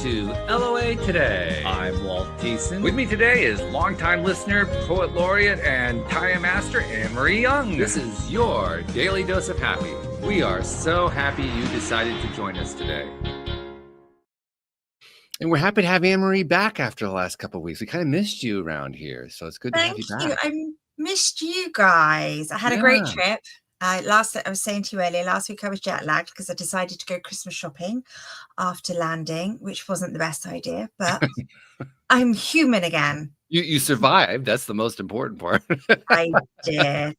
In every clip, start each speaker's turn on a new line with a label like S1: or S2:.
S1: to LOA Today. I'm Walt Thiessen. With me today is longtime listener, poet laureate, and tie master Anne-Marie Young. This is your daily dose of happy. We are so happy you decided to join us today.
S2: And we're happy to have Anne-Marie back after the last couple of weeks. We kind of missed you around here, so it's good to have you back.
S3: Thank you. I missed you guys. I had a great trip. I was saying to you earlier, last week I was jet lagged because I decided to go Christmas shopping after landing, which wasn't the best idea, but I'm human again.
S2: You survived. That's the most important part.
S3: I did.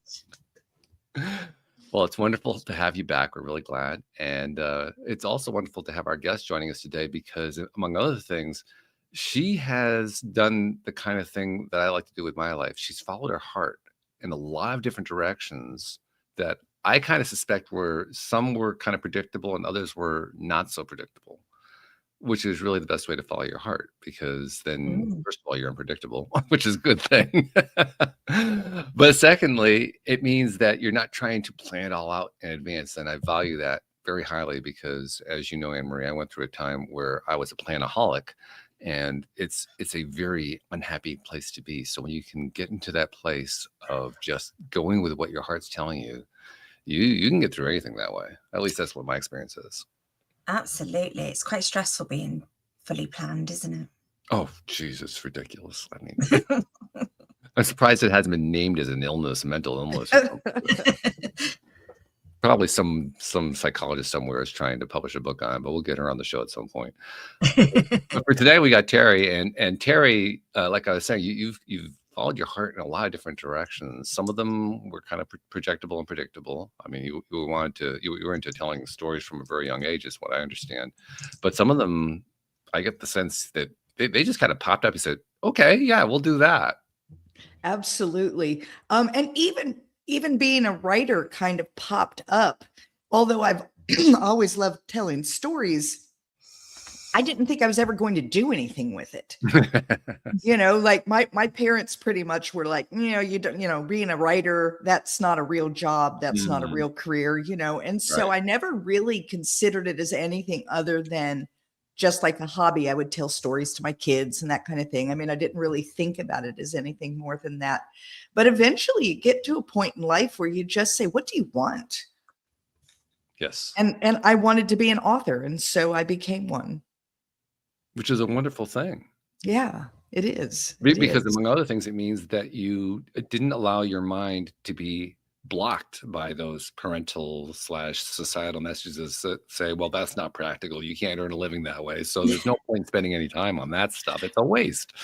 S2: Well, it's wonderful to have you back. We're really glad. And it's also wonderful to have our guest joining us today because, among other things, she has done the kind of thing that I like to do with my life. She's followed her heart in a lot of different directions that I kind of suspect some were kind of predictable and others were not so predictable, which is really the best way to follow your heart, because then, first of all, you're unpredictable, which is a good thing. But secondly, it means that you're not trying to plan it all out in advance. And I value that very highly because, as you know, Anne-Marie, I went through a time where I was a planaholic, and it's a very unhappy place to be. So when you can get into that place of just going with what your heart's telling you, you can get through anything that way. At least that's what my experience is.
S3: Absolutely. It's quite stressful being fully planned, isn't it?
S2: Oh, geez, it's ridiculous. I mean, I'm surprised it hasn't been named as an illness, mental illness. Probably some psychologist somewhere is trying to publish a book on it, but we'll get her on the show at some point. But for today, we got Teri, and Teri, like I was saying, you've followed your heart in a lot of different directions. Some of them were kind of projectable and predictable. I mean, you were into telling stories from a very young age, is what I understand. But some of them, I get the sense that they just kind of popped up and said, "Okay, yeah, we'll do that."
S4: Absolutely, and even being a writer kind of popped up. Although I've always loved telling stories, I didn't think I was ever going to do anything with it. Like my parents pretty much were like, you don't, being a writer, that's not a real job. That's not a real career, And so I never really considered it as anything other than just like a hobby. I would tell stories to my kids and that kind of thing. I mean, I didn't really think about it as anything more than that. But eventually you get to a point in life where you just say, what do you want?
S2: Yes.
S4: And I wanted to be an author. And so I became one.
S2: Which is a wonderful thing.
S4: Yeah, it is.
S2: Because among other things, it means that you didn't allow your mind to be blocked by those parental / societal messages that say, well, that's not practical. You can't earn a living that way. So there's no point spending any time on that stuff. It's a waste.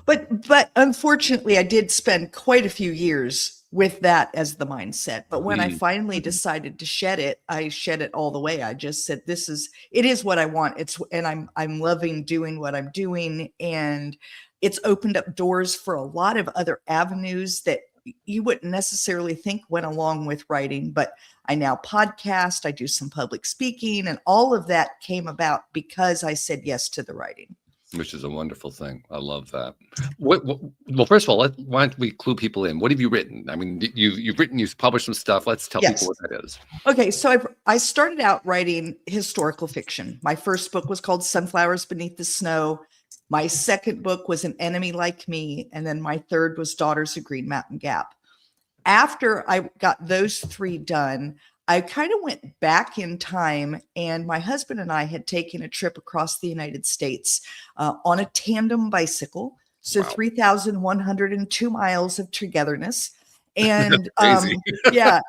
S4: But unfortunately, I did spend quite a few years with that as the mindset. But when I finally decided to shed it, I shed it all the way. I just said, it is what I want. And I'm loving doing what I'm doing. And it's opened up doors for a lot of other avenues that you wouldn't necessarily think went along with writing. But I now podcast, I do some public speaking, and all of that came about because I said yes to the writing.
S2: Which is a wonderful thing. I love that. Well, first of all, why don't we clue people in? What have you written? I mean, you've published some stuff. Let's tell people what that is.
S4: Okay, so I started out writing historical fiction. My first book was called Sunflowers Beneath the Snow. My second book was An Enemy Like Me. And then my third was Daughters of Green Mountain Gap. After I got those three done, I kind of went back in time, and my husband and I had taken a trip across the United States on a tandem bicycle. So 3,102 miles of togetherness. And and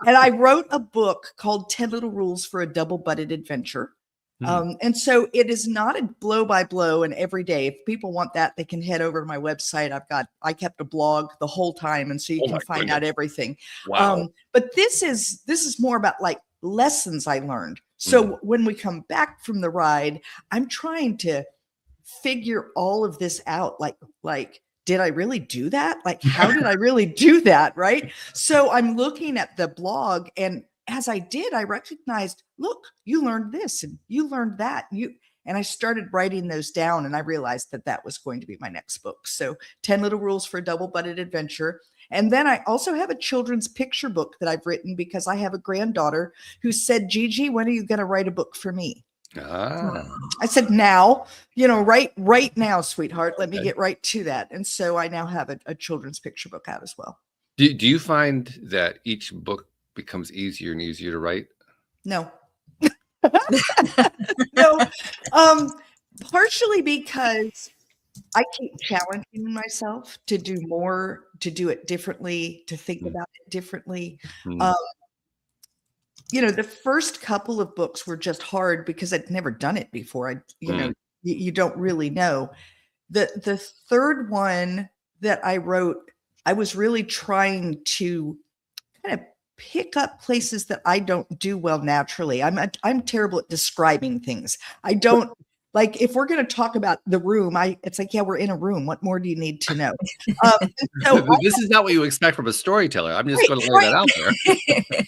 S4: I wrote a book called 10 Little Rules for a Double-Butted Adventure. And so it is not a blow by blow and every day. If people want that, they can head over to my website. I kept a blog the whole time. And so you can find out everything.
S2: Wow.
S4: But this is more about like lessons I learned. So when we come back from the ride, I'm trying to figure all of this out. Like, did I really do that? Like, how did I really do that? Right. So I'm looking at the blog, and as I did, I recognized, look, you learned this and you learned that. And I started writing those down, and I realized that was going to be my next book. So 10 Little Rules for a Double-Butted Adventure. And then I also have a children's picture book that I've written because I have a granddaughter who said, Gigi, when are you going to write a book for me? I said, now, right now, sweetheart, let me
S2: Okay.
S4: get right to that. And so I now have a children's picture book out as well.
S2: Do you find that each book becomes easier and easier to write?
S4: No. No. Partially because I keep challenging myself to do more, to do it differently, to think about it differently. The first couple of books were just hard because I'd never done it before. You don't really know. The third one that I wrote, I was really trying to kind of pick up places that I don't do well naturally. I'm terrible at describing things. I don't like, if we're going to talk about the room, it's like, yeah, we're in a room. What more do you need to know?
S2: This is not what you expect from a storyteller. I'm just going to lay that out there.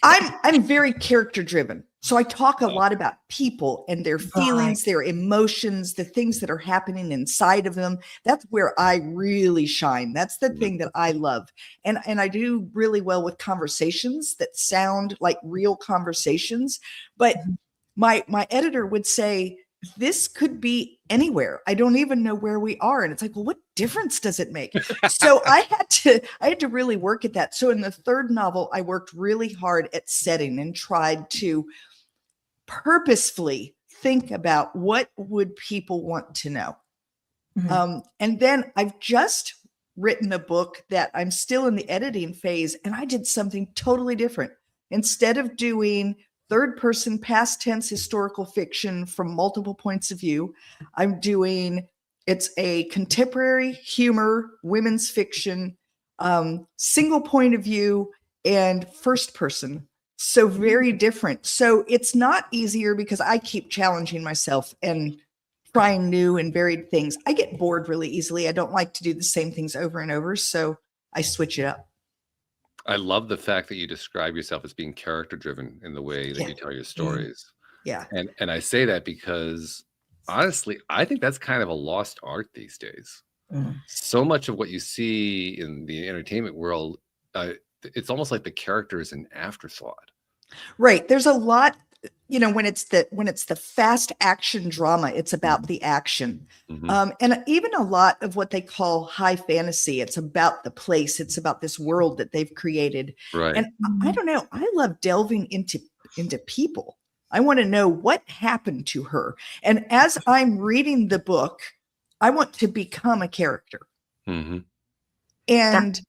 S4: I'm very character driven. So I talk a lot about people and their feelings, their emotions, the things that are happening inside of them. That's where I really shine. That's the thing that I love. And I do really well with conversations that sound like real conversations. But my editor would say, this could be anywhere. I don't even know where we are. And it's like, well, what difference does it make? So I had to really work at that. So in the third novel, I worked really hard at setting and tried to purposefully think about what would people want to know. And then I've just written a book that I'm still in the editing phase, and I did something totally different. Instead of doing third person past tense historical fiction from multiple points of view, it's a contemporary humor, women's fiction, single point of view, and first person. So very different. So it's not easier because I keep challenging myself and trying new and varied things. I get bored really easily. I don't like to do the same things over and over. So I switch it up.
S2: I love the fact that you describe yourself as being character driven in the way that you tell your stories.
S4: Yeah.
S2: And I say that because honestly, I think that's kind of a lost art these days. So much of what you see in the entertainment world, it's almost like the character is an afterthought.
S4: Right. There's a lot, when it's the fast action drama, it's about the action. And even a lot of what they call high fantasy, it's about the place, it's about this world that they've created.
S2: Right.
S4: And I don't know, I love delving into people. I want to know what happened to her. And as I'm reading the book, I want to become a character. And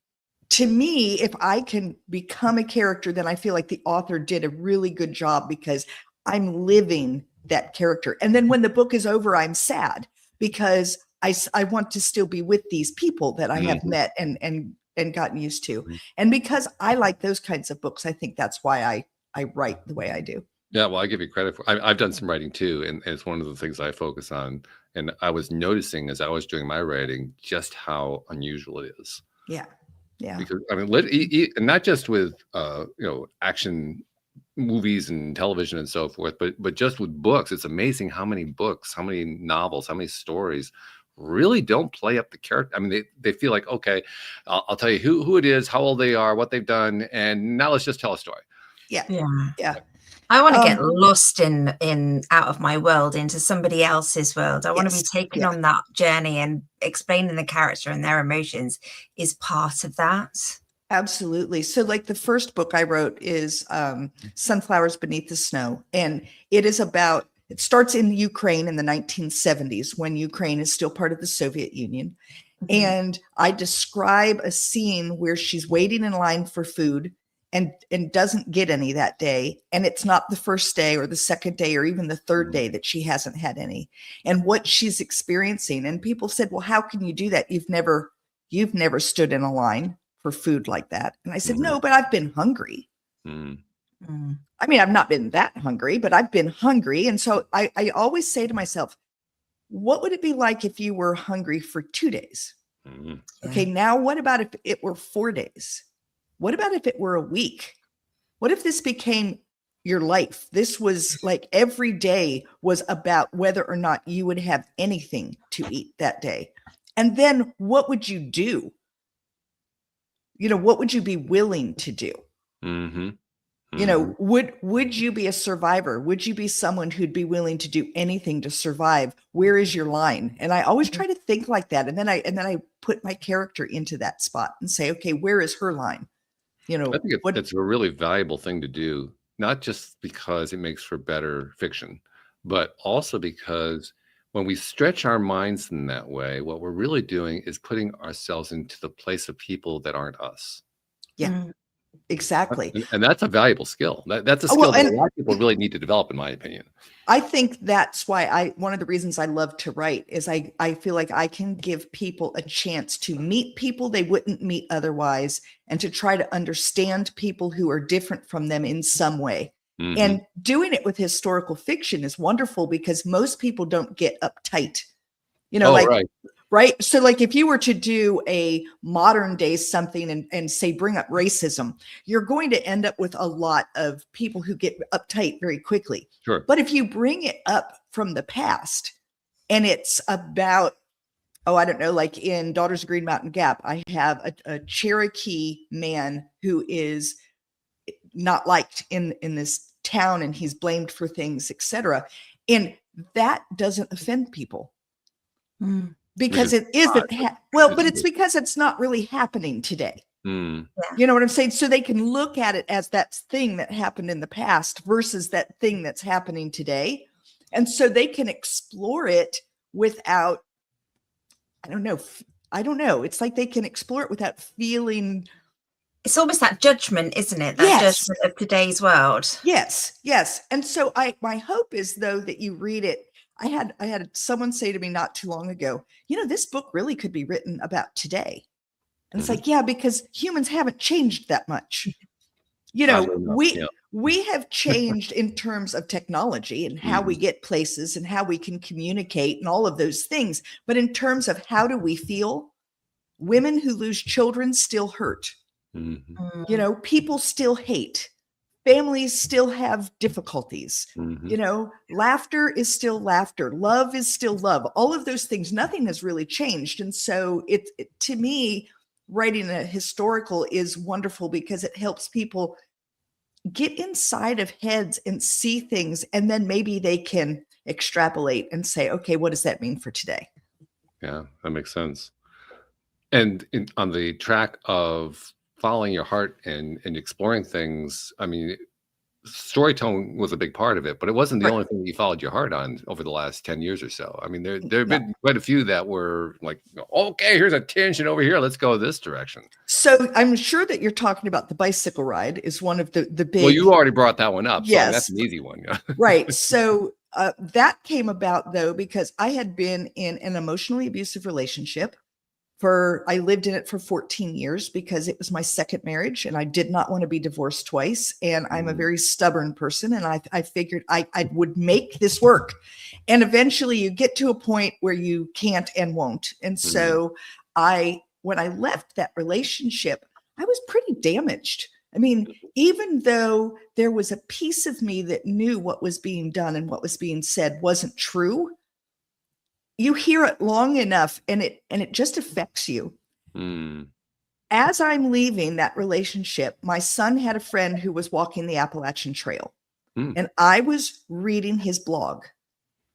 S4: to me, if I can become a character, then I feel like the author did a really good job because I'm living that character. And then when the book is over, I'm sad because I want to still be with these people that I have met and gotten used to. And because I like those kinds of books, I think that's why I write the way I do.
S2: Yeah, well, I give you credit for. I've done some writing too, and it's one of the things I focus on. And I was noticing as I was doing my writing just how unusual it is.
S4: Yeah. Yeah.
S2: Because I mean, and not just with action movies and television and so forth, but just with books, it's amazing how many books, how many novels, how many stories really don't play up the character. I mean, they feel like, okay, I'll tell you who it is, how old they are, what they've done, and now let's just tell a story.
S4: Yeah.
S3: I want to get lost in out of my world into somebody else's world. I want to be taken on that journey, and explaining the character and their emotions is part of that.
S4: Absolutely. So like the first book I wrote is Sunflowers Beneath the Snow. And it starts in Ukraine in the 1970s when Ukraine is still part of the Soviet Union. And I describe a scene where she's waiting in line for food and doesn't get any that day. And it's not the first day or the second day or even the third day that she hasn't had any, and what she's experiencing. And people said, well, how can you do that? You've never stood in a line for food like that. And I said, no, but I've been hungry. I mean, I've not been that hungry, but I've been hungry. And so I always say to myself, what would it be like if you were hungry for 2 days? Okay, now what about if it were 4 days? What about if it were a week? What if this became your life? This was like every day was about whether or not you would have anything to eat that day. And then what would you do? What would you be willing to do? You know, would you be a survivor? Would you be someone who'd be willing to do anything to survive? Where is your line? And I always try to think like that. And then I put my character into that spot and say, okay, where is her line? You know,
S2: I think it's a really valuable thing to do, not just because it makes for better fiction, but also because when we stretch our minds in that way, what we're really doing is putting ourselves into the place of people that aren't us.
S4: Yeah. Exactly.
S2: And that's a valuable skill. That's a skill that a lot of people really need to develop, in my opinion.
S4: I think that's why one of the reasons I love to write is I feel like I can give people a chance to meet people they wouldn't meet otherwise, and to try to understand people who are different from them in some way. And doing it with historical fiction is wonderful because most people don't get uptight. You know, right. So like if you were to do a modern day something and say, bring up racism, you're going to end up with a lot of people who get uptight very quickly.
S2: Sure.
S4: But if you bring it up from the past and it's about, I don't know, like in Daughters of Green Mountain Gap, I have a Cherokee man who is not liked in this town and he's blamed for things, etc. And that doesn't offend people. Because it isn't, but it's because it's not really happening today. You know what I'm saying? So they can look at it as that thing that happened in the past versus that thing that's happening today. And so they can explore it without, I don't know. It's like they can explore it without feeling.
S3: It's almost that judgment, isn't it? That judgment of today's world.
S4: Yes. And so my hope is, though, that you read it. I had someone say to me not too long ago, you know, this book really could be written about today. And it's like, yeah, because humans haven't changed that much. You know, we have changed in terms of technology and how we get places and how we can communicate and all of those things. But in terms of how do we feel, women who lose children still hurt. You know, people still hate. Families still have difficulties. You know, laughter is still laughter. Love is still love. All of those things, nothing has really changed. And so to me, writing a historical is wonderful because it helps people get inside of heads and see things. And then maybe they can extrapolate and say, okay, what does that mean for today?
S2: Yeah, that makes sense. And on the track of following your heart and exploring things, I mean, storytelling was a big part of it, but it wasn't the only thing that you followed your heart on over the last 10 years or so. I mean, there have been quite a few that were like, okay, here's a tangent over here. Let's go this direction.
S4: So I'm sure that you're talking about The Bicycle Ride is one of the big.
S2: Well, you already brought that one up. So
S4: yes.
S2: That's an easy one.
S4: Right. So that came about, though, because I had been in an emotionally abusive relationship. I lived in it for 14 years because it was my second marriage and I did not want to be divorced twice. And I'm a very stubborn person. And I figured I would make this work. And eventually you get to a point where you can't and won't. And so when I left that relationship, I was pretty damaged. I mean, even though there was a piece of me that knew what was being done and what was being said wasn't true, you hear it long enough and it just affects you. As I'm leaving that relationship, my son had a friend who was walking the Appalachian Trail and I was reading his blog,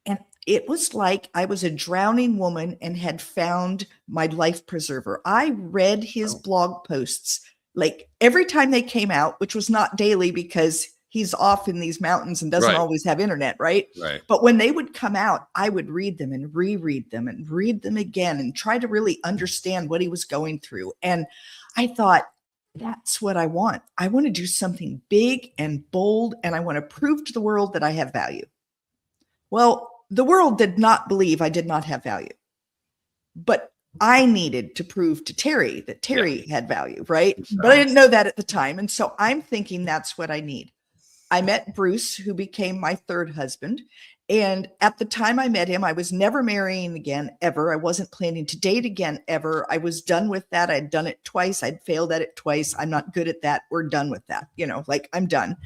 S4: and it was like I was a drowning woman and had found my life preserver. I read his blog posts like every time they came out, which was not daily because he's off in these mountains and doesn't always have internet, right? But when they would come out, I would read them and reread them and read them again and try to really understand what he was going through. And I thought, that's what I want. I want to do something big and bold, and I want to prove to the world that I have value. Well, the world did not believe I did not have value, but I needed to prove to Teri that Teri had value, right? But I didn't know that at the time. And so I'm thinking that's what I need. I met Bruce, who became my third husband. And at the time I met him, I was never marrying again, ever. I wasn't planning to date again, ever. I was done with that. I'd done it twice. I'd failed at it twice. I'm not good at that. We're done with that. You know, like I'm done.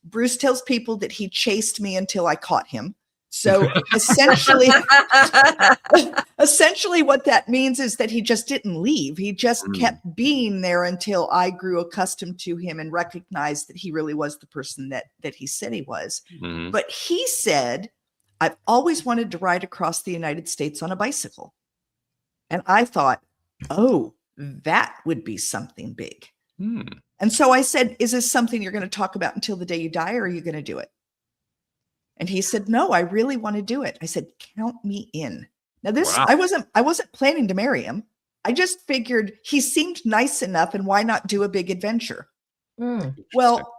S4: Bruce tells people that he chased me until I caught him. So essentially, essentially what that means is that he just didn't leave. He just kept being there until I grew accustomed to him and recognized that he really was the person that he said he was. But he said, I've always wanted to ride across the United States on a bicycle. And I thought, oh, that would be something big. And so I said, is this something you're going to talk about until the day you die, or are you going to do it? And he said, no, I really want to do it. I said, count me in. Now this, wow. I wasn't planning to marry him. I just figured he seemed nice enough, and why not do a big adventure? Well,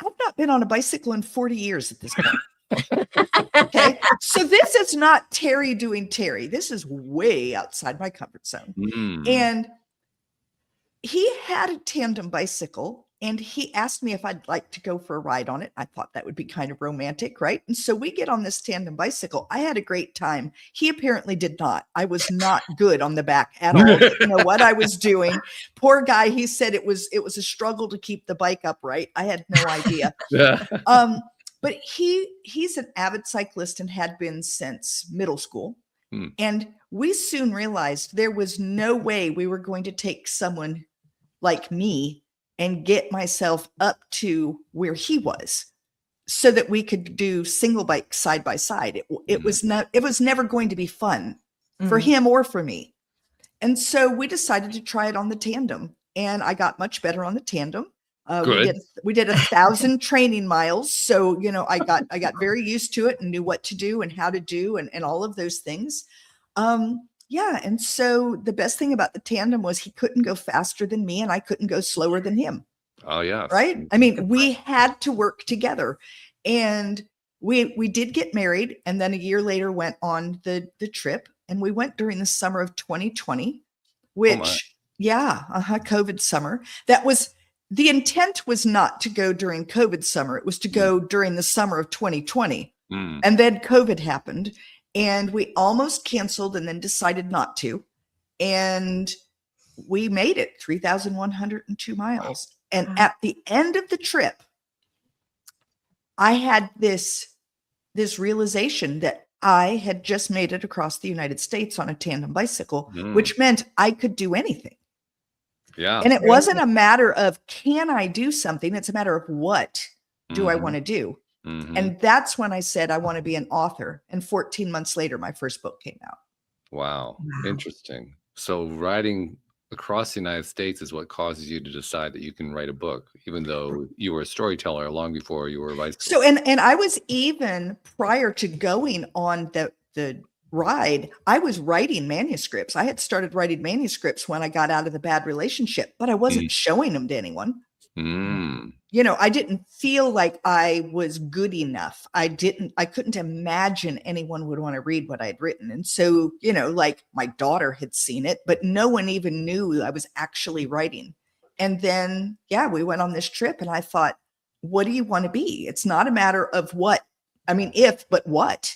S4: I've not been on a bicycle in 40 years at this point. Okay. So this is not Teri doing Teri. This is way outside my comfort zone. And he had a tandem bicycle, and he asked me if I'd like to go for a ride on it. I thought that would be kind of romantic, right? And so we get on this tandem bicycle. I had a great time. He apparently did not. I was not good on the back at all. You know what I was doing. Poor guy. He said it was a struggle to keep the bike upright. I had no idea. But he's an avid cyclist and had been since middle school. And we soon realized there was no way we were going to take someone like me and get myself up to where he was so that we could do single bike side by side. It was never going to be fun for him or for me. And so we decided to try it on the tandem, and I got much better on the tandem. We did 1,000 training miles. So, you know, I got very used to it and knew what to do and how to do and all of those things. Yeah. And so the best thing about the tandem was he couldn't go faster than me, and I couldn't go slower than him.
S2: Oh yeah.
S4: Right. I mean, we had to work together, and we did get married. And then a year later went on the trip, and we went during the summer of 2020, which COVID summer. That was, the intent was not to go during COVID summer. It was to go during the summer of 2020. And then COVID happened, and we almost canceled and then decided not to. And we made it 3,102 miles. And at the end of the trip, I had this realization that I had just made it across the United States on a tandem bicycle, which meant I could do anything.
S2: Yeah.
S4: And it wasn't a matter of, can I do something? It's a matter of, what do I want to do? And that's when I said, I want to be an author. And 14 months later, my first book came out.
S2: Wow. Interesting. So riding across the United States is what causes you to decide that you can write a book, even though you were a storyteller long before you were a bicycle.
S4: So, and I was, even prior to going on the ride, I was writing manuscripts. I had started writing manuscripts when I got out of the bad relationship, but I wasn't showing them to anyone. You know, I didn't feel like I was good enough. I couldn't imagine anyone would want to read what I'd written. And so, you know, like, my daughter had seen it, but no one even knew I was actually writing. And then, we went on this trip, and I thought, what do you want to be? It's not a matter of what, if, but what.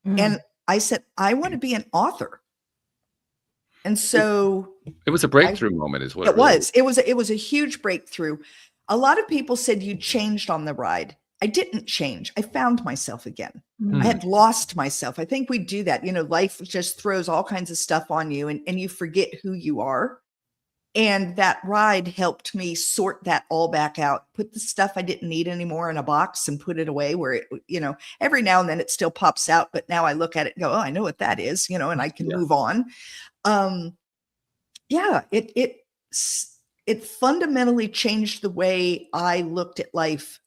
S4: And I said, I want to be an author. And so
S2: it was a breakthrough moment, is what
S4: it was. It was a huge breakthrough. A lot of people said you changed on the ride. I didn't change. I found myself again. I had lost myself. I think we do that. You know, life just throws all kinds of stuff on you, and you forget who you are. And that ride helped me sort that all back out, put the stuff I didn't need anymore in a box and put it away where it, you know, every now and then it still pops out, but now I look at it and go, oh, I know what that is, you know, and I can move on. It fundamentally changed the way I looked at life.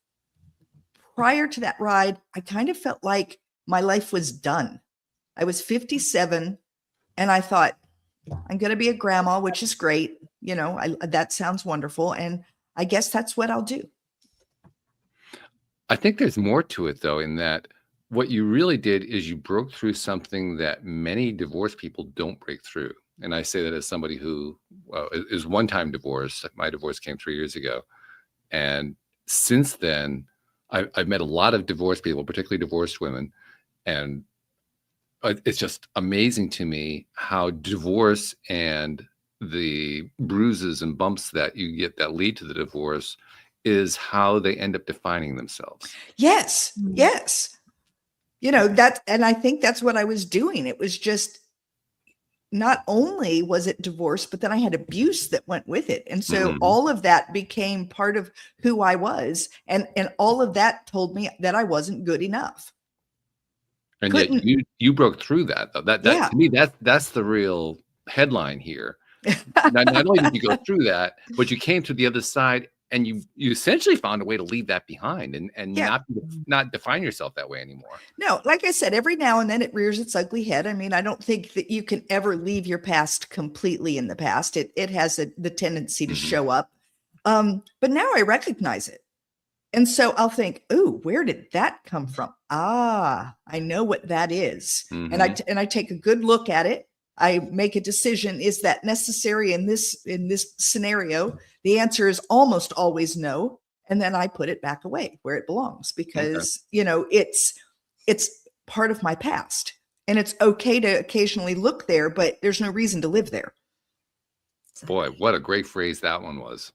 S4: Prior to that ride, I kind of felt like my life was done. I was 57, and I thought, I'm going to be a grandma, which is great. You know, that sounds wonderful. And I guess that's what I'll do.
S2: I think there's more to it, though, in that what you really did is you broke through something that many divorced people don't break through. And I say that as somebody who is one-time divorced. My divorce came 3 years ago. And since then, I've met a lot of divorced people, particularly divorced women. And it's just amazing to me how divorce and the bruises and bumps that you get that lead to the divorce is how they end up defining themselves.
S4: Yes. Yes. and I think that's what I was doing. It was just, not only was it divorce, but then I had abuse that went with it. And so all of that became part of who I was. And all of that told me that I wasn't good enough.
S2: And yet you broke through that, though. That to me, that's the real headline here. Not only did you go through that, but you came to the other side and you essentially found a way to leave that behind and not define yourself that way anymore.
S4: No, like I said, every now and then it rears its ugly head. I mean, I don't think that you can ever leave your past completely in the past. It has the tendency to show up. But now I recognize it. And so I'll think, oh, where did that come from? I know what that is. And I take a good look at it. I make a decision. Is that necessary in this scenario? The answer is almost always no. And then I put it back away where it belongs because, it's part of my past, and it's okay to occasionally look there, but there's no reason to live there.
S2: Boy, what a great phrase that one was.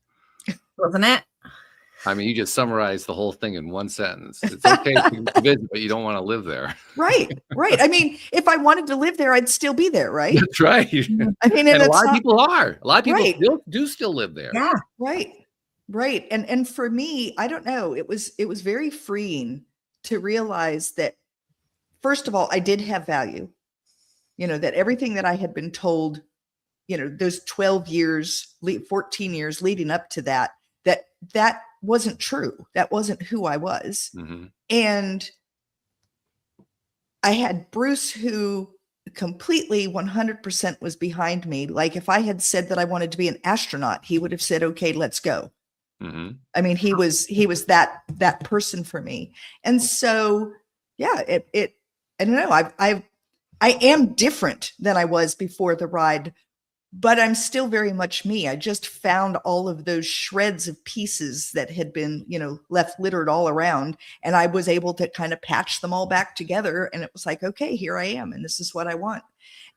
S3: Wasn't it?
S2: I mean, you just summarized the whole thing in one sentence. It's okay to visit, but you don't want to live there.
S4: Right. I mean, if I wanted to live there, I'd still be there, right?
S2: That's right.
S4: I mean,
S2: and a lot of people are. A lot of people do still live there.
S4: Yeah. Right. And for me, I don't know. It was very freeing to realize that, first of all, I did have value. That everything that I had been told, those 12 years, 14 years leading up to that wasn't true. That wasn't who I was. And I had Bruce, who completely 100% was behind me. Like if I had said that I wanted to be an astronaut, he would have said, okay, let's go. I mean, he was that person for me. And so, yeah, I don't know. I am different than I was before the ride, but I'm still very much me. I just found all of those shreds of pieces that had been, left littered all around. And I was able to kind of patch them all back together. And it was like, okay, here I am. And this is what I want.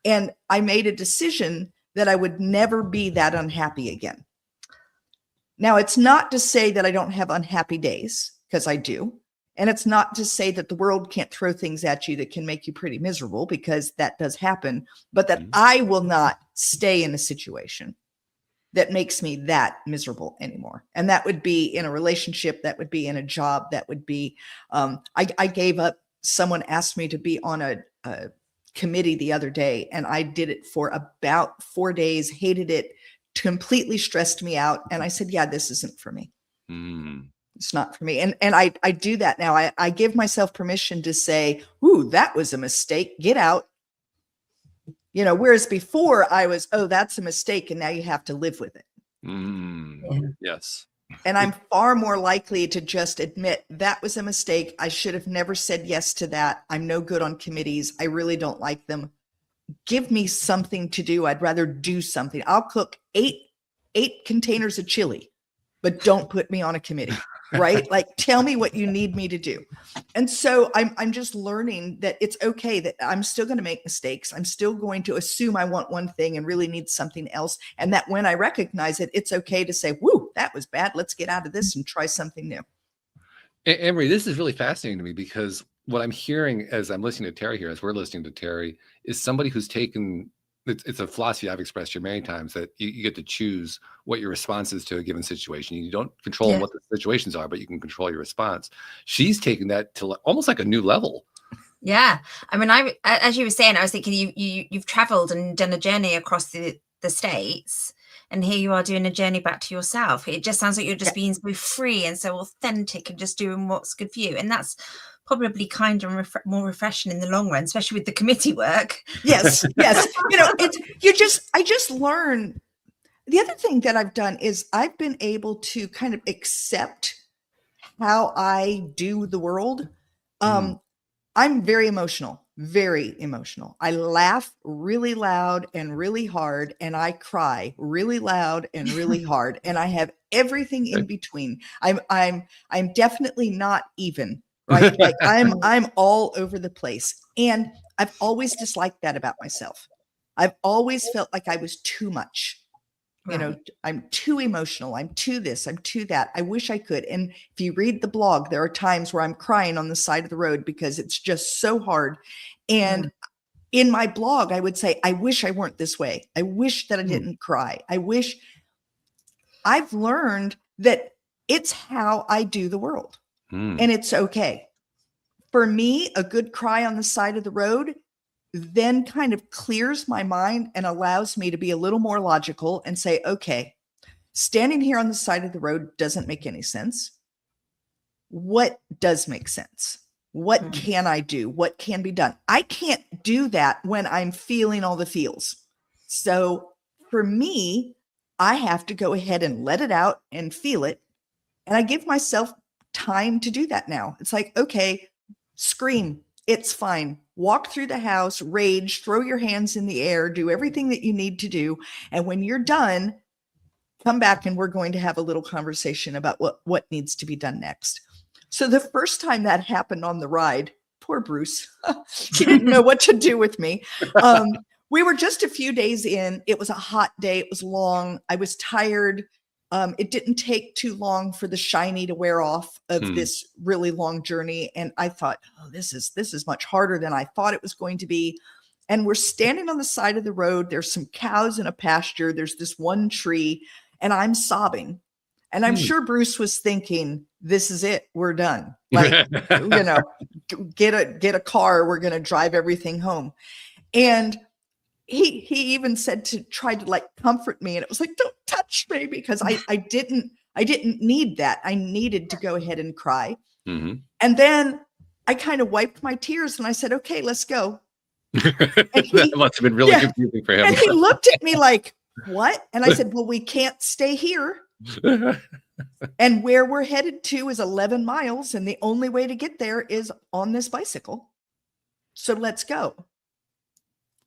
S4: And I made a decision that I would never be that unhappy again. Now, it's not to say that I don't have unhappy days, because I do. And it's not to say that the world can't throw things at you that can make you pretty miserable, because that does happen, but that I will not stay in a situation that makes me that miserable anymore. And that would be in a relationship, that would be in a job, that would be, I gave up. Someone asked me to be on a committee the other day, and I did it for about 4 days, hated it, completely stressed me out. And I said, yeah, this isn't for me. It's not for me. And I do that now. I give myself permission to say, ooh, that was a mistake. Get out. Whereas before I was, oh, that's a mistake. And now you have to live with it.
S2: Yes.
S4: And I'm far more likely to just admit that was a mistake. I should have never said yes to that. I'm no good on committees. I really don't like them. Give me something to do. I'd rather do something. I'll cook eight containers of chili, but don't put me on a committee. Right? Like, tell me what you need me to do. And so I'm just learning that it's okay, that I'm still going to make mistakes. I'm still going to assume I want one thing and really need something else. And that when I recognize it, it's okay to say, whoo, that was bad. Let's get out of this and try something new.
S2: Emery, this is really fascinating to me, because what I'm hearing as I'm listening to Teri here, as we're listening to Teri, is somebody who's taken, it's a philosophy I've expressed here many times, that you get to choose what your response is to a given situation. You don't control what the situations are, but you can control your response. She's taken that to almost like a new level.
S3: Yeah. I mean, as you were saying, I was thinking you've traveled and done a journey across the States, and here you are doing a journey back to yourself. It just sounds like you're just being so free and so authentic and just doing what's good for you. And that's probably kind of more refreshing in the long run, especially with the committee work.
S4: Yes. I just learn. The other thing that I've done is I've been able to kind of accept how I do the world. I'm very emotional. I laugh really loud and really hard, and I cry really loud and really hard, and I have everything in between. I'm definitely not even. Right? Like I'm all over the place. And I've always disliked that about myself. I've always felt like I was too much. You know, I'm too emotional. I'm too this, I'm too that. I wish I could. And if you read the blog, there are times where I'm crying on the side of the road because it's just so hard. And in my blog, I would say, I wish I weren't this way. I wish that I didn't cry. I wish. I've learned that it's how I do the world, and it's okay. For me, a good cry on the side of the road then kind of clears my mind and allows me to be a little more logical and say, okay, standing here on the side of the road doesn't make any sense. What does make sense? What can I do? What can be done? I can't do that when I'm feeling all the feels. So for me, I have to go ahead and let it out and feel it. And I give myself time to do that now. It's like, okay, scream. It's fine. Walk through the house, rage, throw your hands in the air, do everything that you need to do. And when you're done, come back and we're going to have a little conversation about what needs to be done next. So the first time that happened on the ride, poor Bruce, he didn't know what to do with me. We were just a few days in. It was a hot day. It was long. I was tired. It didn't take too long for the shiny to wear off of this really long journey. And I thought, oh, this is much harder than I thought it was going to be. And we're standing on the side of the road. There's some cows in a pasture. There's this one tree, and I'm sobbing. And I'm sure Bruce was thinking, this is it. We're done. Like, you know, get a car. We're going to drive everything home. And he even said to try to like comfort me. And it was like, don't touch me, because I didn't need that. I needed to go ahead and cry. And then I kind of wiped my tears and I said, okay, let's go.
S2: That must have been really confusing for him.
S4: And he looked at me like, what? And I said, well, we can't stay here. And where we're headed to is 11 miles. And the only way to get there is on this bicycle. So let's go.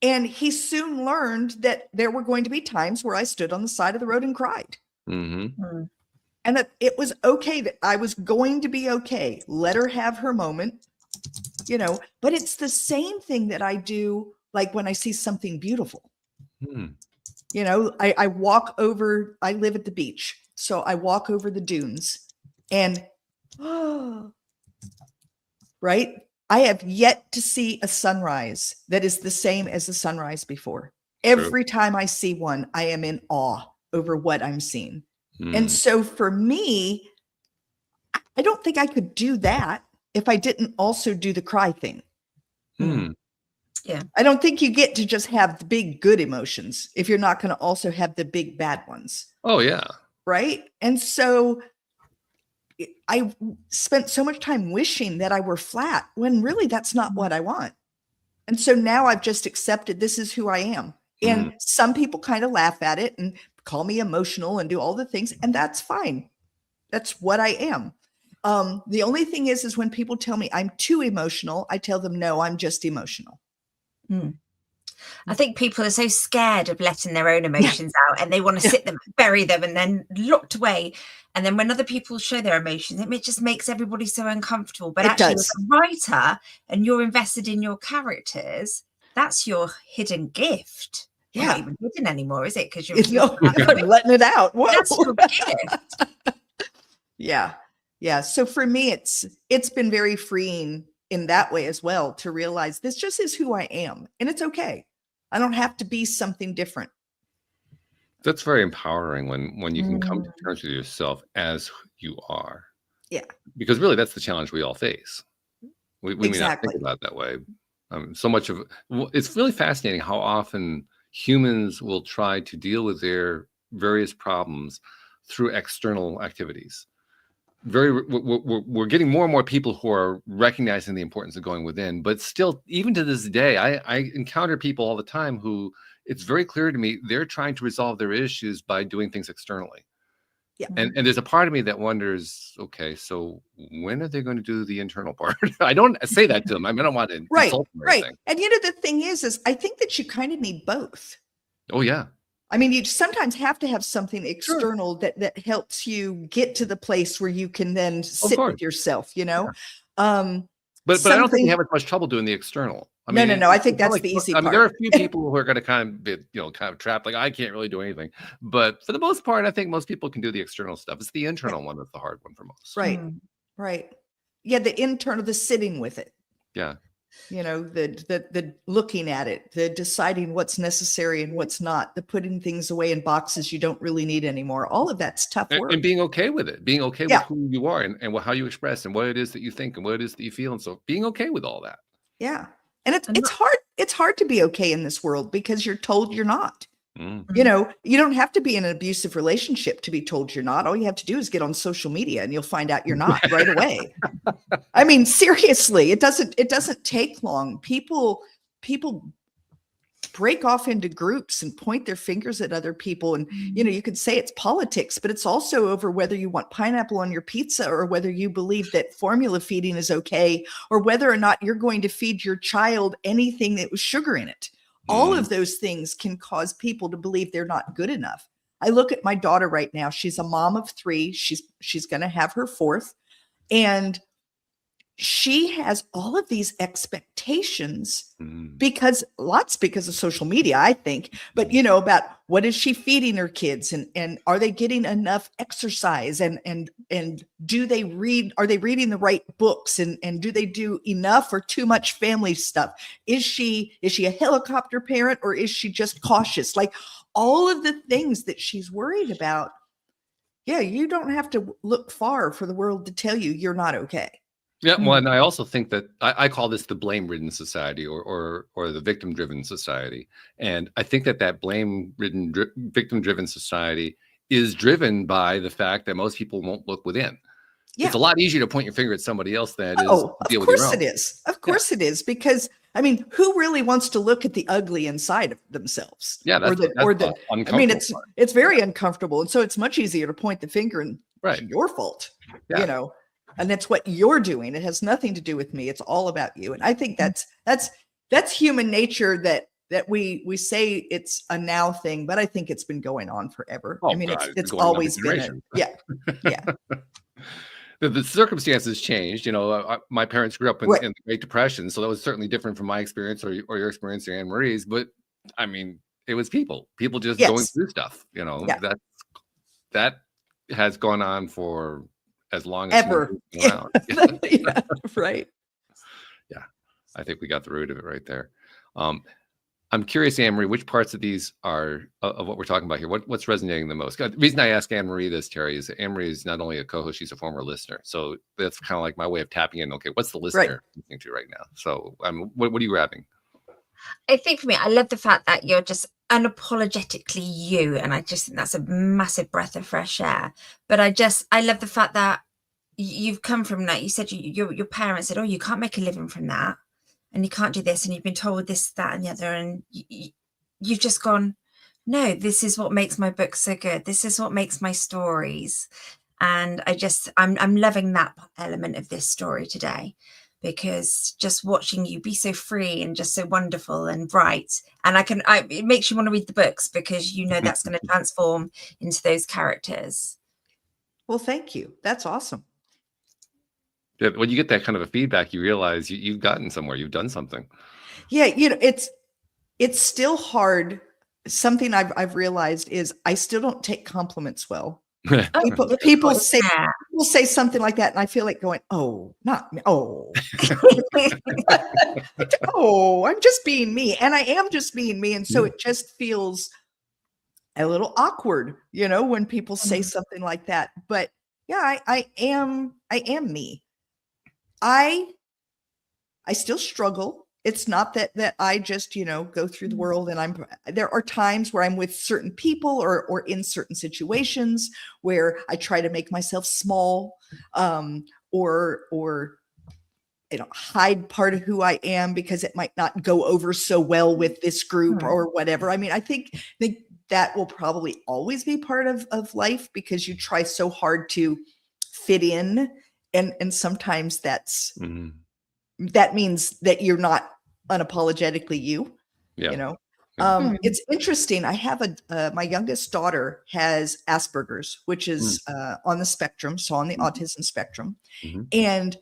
S4: And he soon learned that there were going to be times where I stood on the side of the road and cried. And that it was okay, that I was going to be okay. Let her have her moment, you know, but it's the same thing that I do, like when I see something beautiful. You know, I walk over, I live at the beach. So I walk over the dunes and, right? I have yet to see a sunrise that is the same as the sunrise before. Every time I see one, I am in awe over what I'm seeing. And so for me, I don't think I could do that if I didn't also do the cry thing. Yeah. I don't think you get to just have the big good emotions if you're not going to also have the big bad ones.
S2: Oh, yeah.
S4: Right. And so I spent so much time wishing that I were flat when really that's not what I want. And so now I've just accepted this is who I am. And some people kind of laugh at it and call me emotional and do all the things. And that's fine. That's what I am. The only thing is when people tell me I'm too emotional, I tell them, no, I'm just emotional.
S3: I think people are so scared of letting their own emotions out, and they want to sit them, bury them, and then locked away. And then when other people show their emotions, it just makes everybody so uncomfortable. But actually, as a writer, and you're invested in your characters, that's your hidden gift.
S4: Yeah,
S3: not even hidden anymore, is it? Because you're
S4: letting it out. Whoa.
S3: That's your gift.
S4: Yeah. So for me, it's been very freeing in that way as well, to realize this just is who I am, and it's okay. I don't have to be something different.
S2: That's very empowering when you can come to terms with yourself as you are.
S4: Yeah.
S2: Because really that's the challenge we all face. We may not think about it that way. So much of it's really fascinating how often humans will try to deal with their various problems through external activities. We're getting more and more people who are recognizing the importance of going within, but still, even to this day, I encounter people all the time who it's very clear to me they're trying to resolve their issues by doing things externally.
S4: Yeah.
S2: And there's a part of me that wonders, okay, so when are they going to do the internal part? I don't say that to them. I mean, I don't want to insult them or anything.
S4: And you know, the thing is I think that you kind of need both.
S2: Oh, yeah.
S4: I mean, you sometimes have to have something external that helps you get to the place where you can then sit with yourself, you know?
S2: But I don't think you have as much trouble doing the external. I mean,
S4: No. I think
S2: it's not
S4: that's the easy
S2: I mean,
S4: part.
S2: there are a few people who are going to kind of be, kind of trapped. Like, I can't really do anything. But for the most part, I think most people can do the external stuff. It's the internal one that's the hard one for most.
S4: Right. Right. Yeah. The internal, the sitting with it.
S2: Yeah.
S4: The looking at it, the deciding what's necessary and what's not, the putting things away in boxes you don't really need anymore. All of that's tough work.
S2: And being okay with it, being okay with who you are and how you express and what it is that you think and what it is that you feel. And so being okay with all that.
S4: Yeah. And it's hard. It's hard to be okay in this world because you're told you're not.
S2: Mm.
S4: You don't have to be in an abusive relationship to be told you're not. All you have to do is get on social media and you'll find out you're not right away. I mean, seriously, it doesn't take long. People break off into groups and point their fingers at other people. And, you could say it's politics, but it's also over whether you want pineapple on your pizza or whether you believe that formula feeding is okay, or whether or not you're going to feed your child anything that was sugar in it. All of those things can cause people to believe they're not good enough. I look at my daughter right now. She's a mom of 3. She's going to have her 4th. And she has all of these expectations because of social media, I think, but about what is she feeding her kids and are they getting enough exercise and do they read, are they reading the right books and do they do enough or too much family stuff? Is she a helicopter parent or is she just cautious? Like all of the things that she's worried about. Yeah. You don't have to look far for the world to tell you you're not okay.
S2: Yeah, well, and I also think that I call this the blame-ridden society or the victim-driven society. And I think that blame-ridden, victim-driven society is driven by the fact that most people won't look within. Yeah. It's a lot easier to point your finger at somebody else than it is to deal with your own.
S4: Of course it is. Of course it is. Because, I mean, who really wants to look at the ugly inside of themselves?
S2: Yeah, that's uncomfortable.
S4: I mean, it's very uncomfortable. And so it's much easier to point the finger and it's your fault, and that's what you're doing. It has nothing to do with me. It's all about you. And I think that's human nature that we say it's a now thing, but I think it's been going on forever.
S2: Oh,
S4: I mean,
S2: God,
S4: it's always been yeah.
S2: The circumstances changed. My parents grew up in the Great Depression, so that was certainly different from my experience or your experience or Anne Marie's. But I mean, it was people just going through stuff. That has gone on for as long as
S4: ever.
S2: Around.
S4: Yeah, right.
S2: Yeah, I think we got the root of it right there. I'm curious, Anne Marie, which parts of these are of what we're talking about here? What's resonating the most? The reason I ask Anne Marie this, Teri, is Anne Marie is not only a co-host, she's a former listener. So that's kind of like my way of tapping in. Okay, what's the listener listening to right now? So what are you grabbing?
S3: I think for me, I love the fact that you're just unapologetically you. And I just think that's a massive breath of fresh air. But I love the fact that you've come from that. You said your parents said, oh, you can't make a living from that. And you can't do this. And you've been told this, that, and the other. And you've just gone, no, this is what makes my books so good. This is what makes my stories. And I'm loving that element of this story today. Because just watching you be so free and just so wonderful and bright, and it makes you want to read the books because that's going to transform into those characters.
S4: Well, thank you. That's awesome.
S2: Yeah, when you get that kind of a feedback, you realize you've gotten somewhere. You've done something.
S4: Yeah, it's still hard. Something I've realized is I still don't take compliments well. People say something like that, and I feel like going, "Oh, not me. Oh, oh, I'm just being me, and I am just being me." And so it just feels a little awkward, when people say something like that. But yeah, I am me. I still struggle. It's not that I just, go through the world and there are times where I'm with certain people or in certain situations where I try to make myself small, or hide part of who I am because it might not go over so well with this group or whatever. I mean, I think that will probably always be part of life because you try so hard to fit in. And sometimes that's, that means that you're not unapologetically you, It's interesting. I have my youngest daughter has Asperger's, which is on the spectrum. So on the autism spectrum. And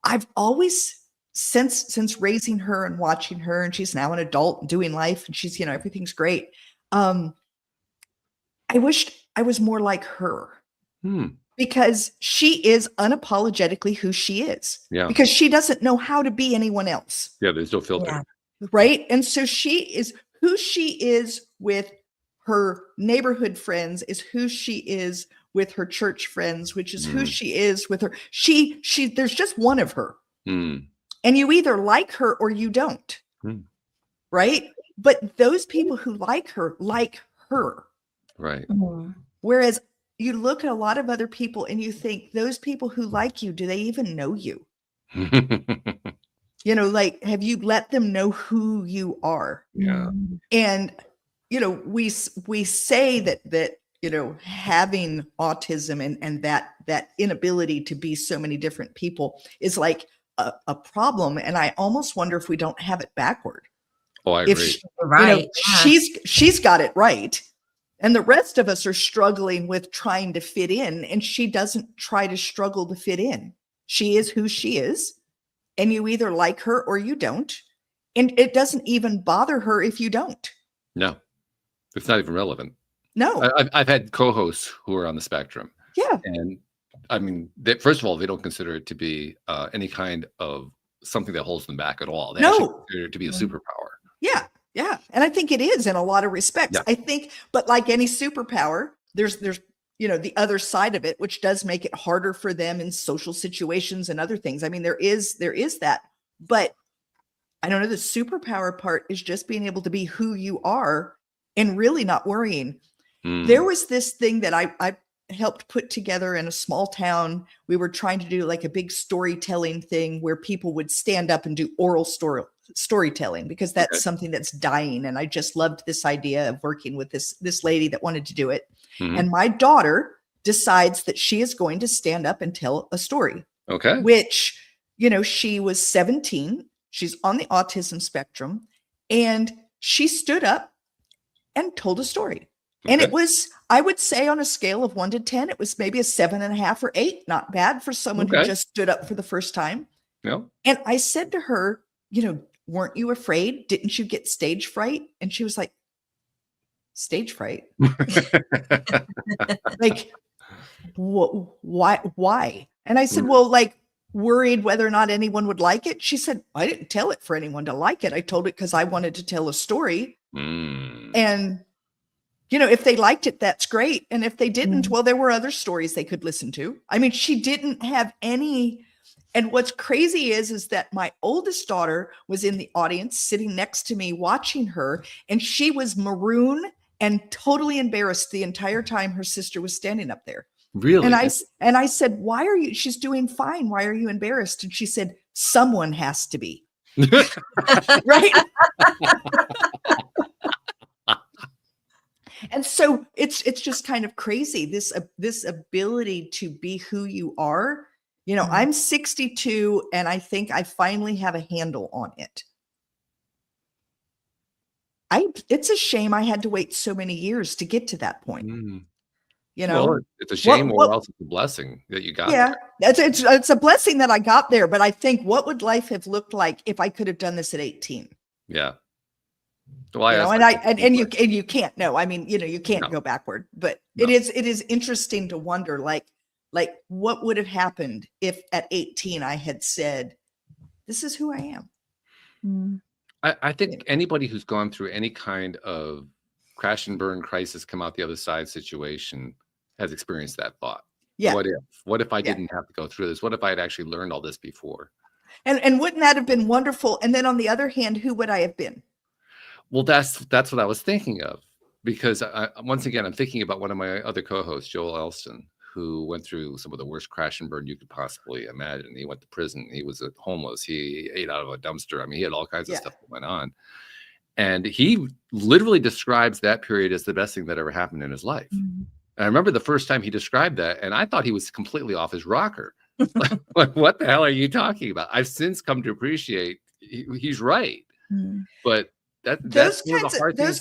S4: I've always since raising her and watching her, and she's now an adult and doing life, and she's, everything's great. I wished I was more like her. Because she is unapologetically who she is.
S2: Yeah.
S4: Because she doesn't know how to be anyone else.
S2: Yeah, there's no filter.
S3: Yeah.
S4: Right. And so she is who she is with her neighborhood friends, is who she is with her church friends, which is who she is with her. She there's just one of her. And you either like her or you don't. Right. But those people who like her.
S2: Right.
S4: Whereas you look at a lot of other people and you think, those people who like you, do they even know you? Like, have you let them know who you are?
S2: Yeah.
S4: And, we say that, having autism and that inability to be so many different people is like a problem. And I almost wonder if we don't have it backward.
S2: Oh, I agree.
S3: Right.
S4: She's got it right. And the rest of us are struggling with trying to fit in, and she doesn't try to struggle to fit in. She is who she is, and you either like her or you don't. And it doesn't even bother her if you don't.
S2: No, it's not even relevant.
S4: No.
S2: I've had co-hosts who are on the spectrum.
S4: Yeah.
S2: And I mean, first of all, they don't consider it to be any kind of something that holds them back at all. They actually consider it to be a superpower.
S4: Yeah. Yeah. And I think it is in a lot of respects.
S2: Yeah.
S4: I think, but like any superpower, there's the other side of it, which does make it harder for them in social situations and other things. I mean, there is that, but I don't know, the superpower part is just being able to be who you are and really not worrying. There was this thing that I helped put together in a small town. We were trying to do like a big storytelling thing where people would stand up and do oral storytelling, because that's something that's dying. And I just loved this idea of working with this lady that wanted to do it. And my daughter decides that she is going to stand up and tell a story.
S2: Okay.
S4: Which, she was 17. She's on the autism spectrum, and she stood up and told a story. Okay. And it was, I would say, on a scale of 1 to 10, it was maybe a 7.5 or 8. Not bad for someone who just stood up for the first time.
S2: Yeah.
S4: And I said to her, weren't you afraid? Didn't you get stage fright? And she was like, stage fright? Like, why? And I said, well, like, worried whether or not anyone would like it. She said, I didn't tell it for anyone to like it. I told it because I wanted to tell a story. And, if they liked it, that's great. And if they didn't, well, there were other stories they could listen to. I mean, she didn't have any. And what's crazy is that my oldest daughter was in the audience sitting next to me watching her, and she was maroon and totally embarrassed the entire time her sister was standing up there.
S2: Really?
S4: And I said, why are you, she's doing fine. Why are you embarrassed? And she said, someone has to be. Right. And so it's just kind of crazy. This ability to be who you are. I'm 62, and I think I finally have a handle on it. It's a shame I had to wait so many years to get to that point.
S2: Well, it's a shame, or else it's a blessing that you got.
S4: Yeah, it's a blessing that I got there. But I think, what would life have looked like if I could have done this at 18?
S2: Yeah. Well,
S4: and you can't know. I mean, you can't go backward. But it is interesting to wonder, like what would have happened if at 18 I had said, this is who I am.
S2: I think anybody who's gone through any kind of crash and burn crisis, come out the other side situation has experienced that thought. Yeah. What if I didn't have to go through this? What if I had actually learned all this before?
S4: And wouldn't that have been wonderful? And then on the other hand, who would I have been?
S2: Well, that's what I was thinking of, because once again, I'm thinking about one of my other co-hosts, Joel Elston, who went through some of the worst crash and burn you could possibly imagine. He went to prison. He was homeless. He ate out of a dumpster. I mean, he had all kinds of stuff that went on. And he literally describes that period as the best thing that ever happened in his life. And I remember the first time he described that, and I thought he was completely off his rocker. Like, what the hell are you talking about? I've since come to appreciate he's right. But those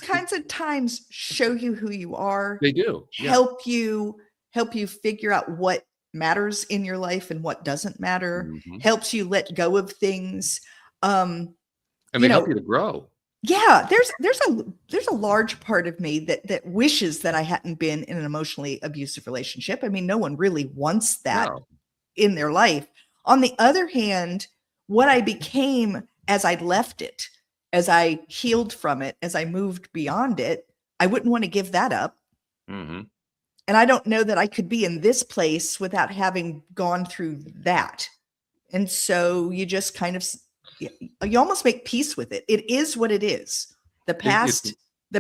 S4: kinds of times show you who you are.
S2: They do.
S4: Help you figure out what matters in your life and what doesn't matter,
S2: Mhm.
S4: helps you let go of things.
S2: And
S4: You
S2: they
S4: know,
S2: help you to grow.
S4: yeah, there's a large part of me that wishes that I hadn't been in an emotionally abusive relationship. I mean, no one really wants that
S2: No.
S4: in their life. On the other hand, what I became as I left it, as I healed from it, as I moved beyond it, I wouldn't want to give that up.
S2: Mhm.
S4: And I don't know that I could be in this place without having gone through that. And so you just kind of, you almost make peace with it. It is what it is. The
S2: It's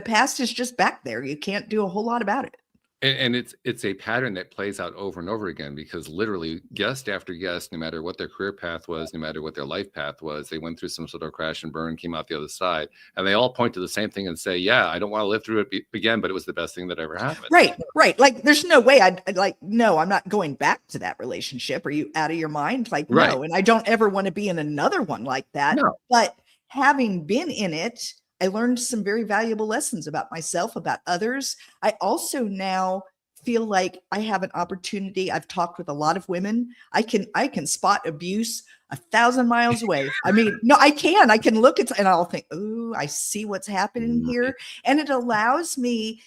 S4: past is just back there. You can't do a whole lot about it.
S2: and it's a pattern that plays out over and over again, because literally guest after guest, no matter what their career path was, no matter what their life path was, they went through some sort of crash and burn, came out the other side, and they all point to the same thing and say, yeah, I don't want to live through it again, but it was the best thing that ever happened.
S4: Right. Like there's no way I'd like, no, I'm not going back to that relationship. Are you out of your mind? Like,
S2: Right.
S4: no. And I don't ever want to be in another one like that.
S2: No.
S4: But having been in it, I learned some very valuable lessons about myself, about others. I also now feel like I have an opportunity. I've talked with a lot of women. I can spot abuse 1,000 miles away. I mean, no, I can look at, and I'll think, oh, I see what's happening here. And it allows me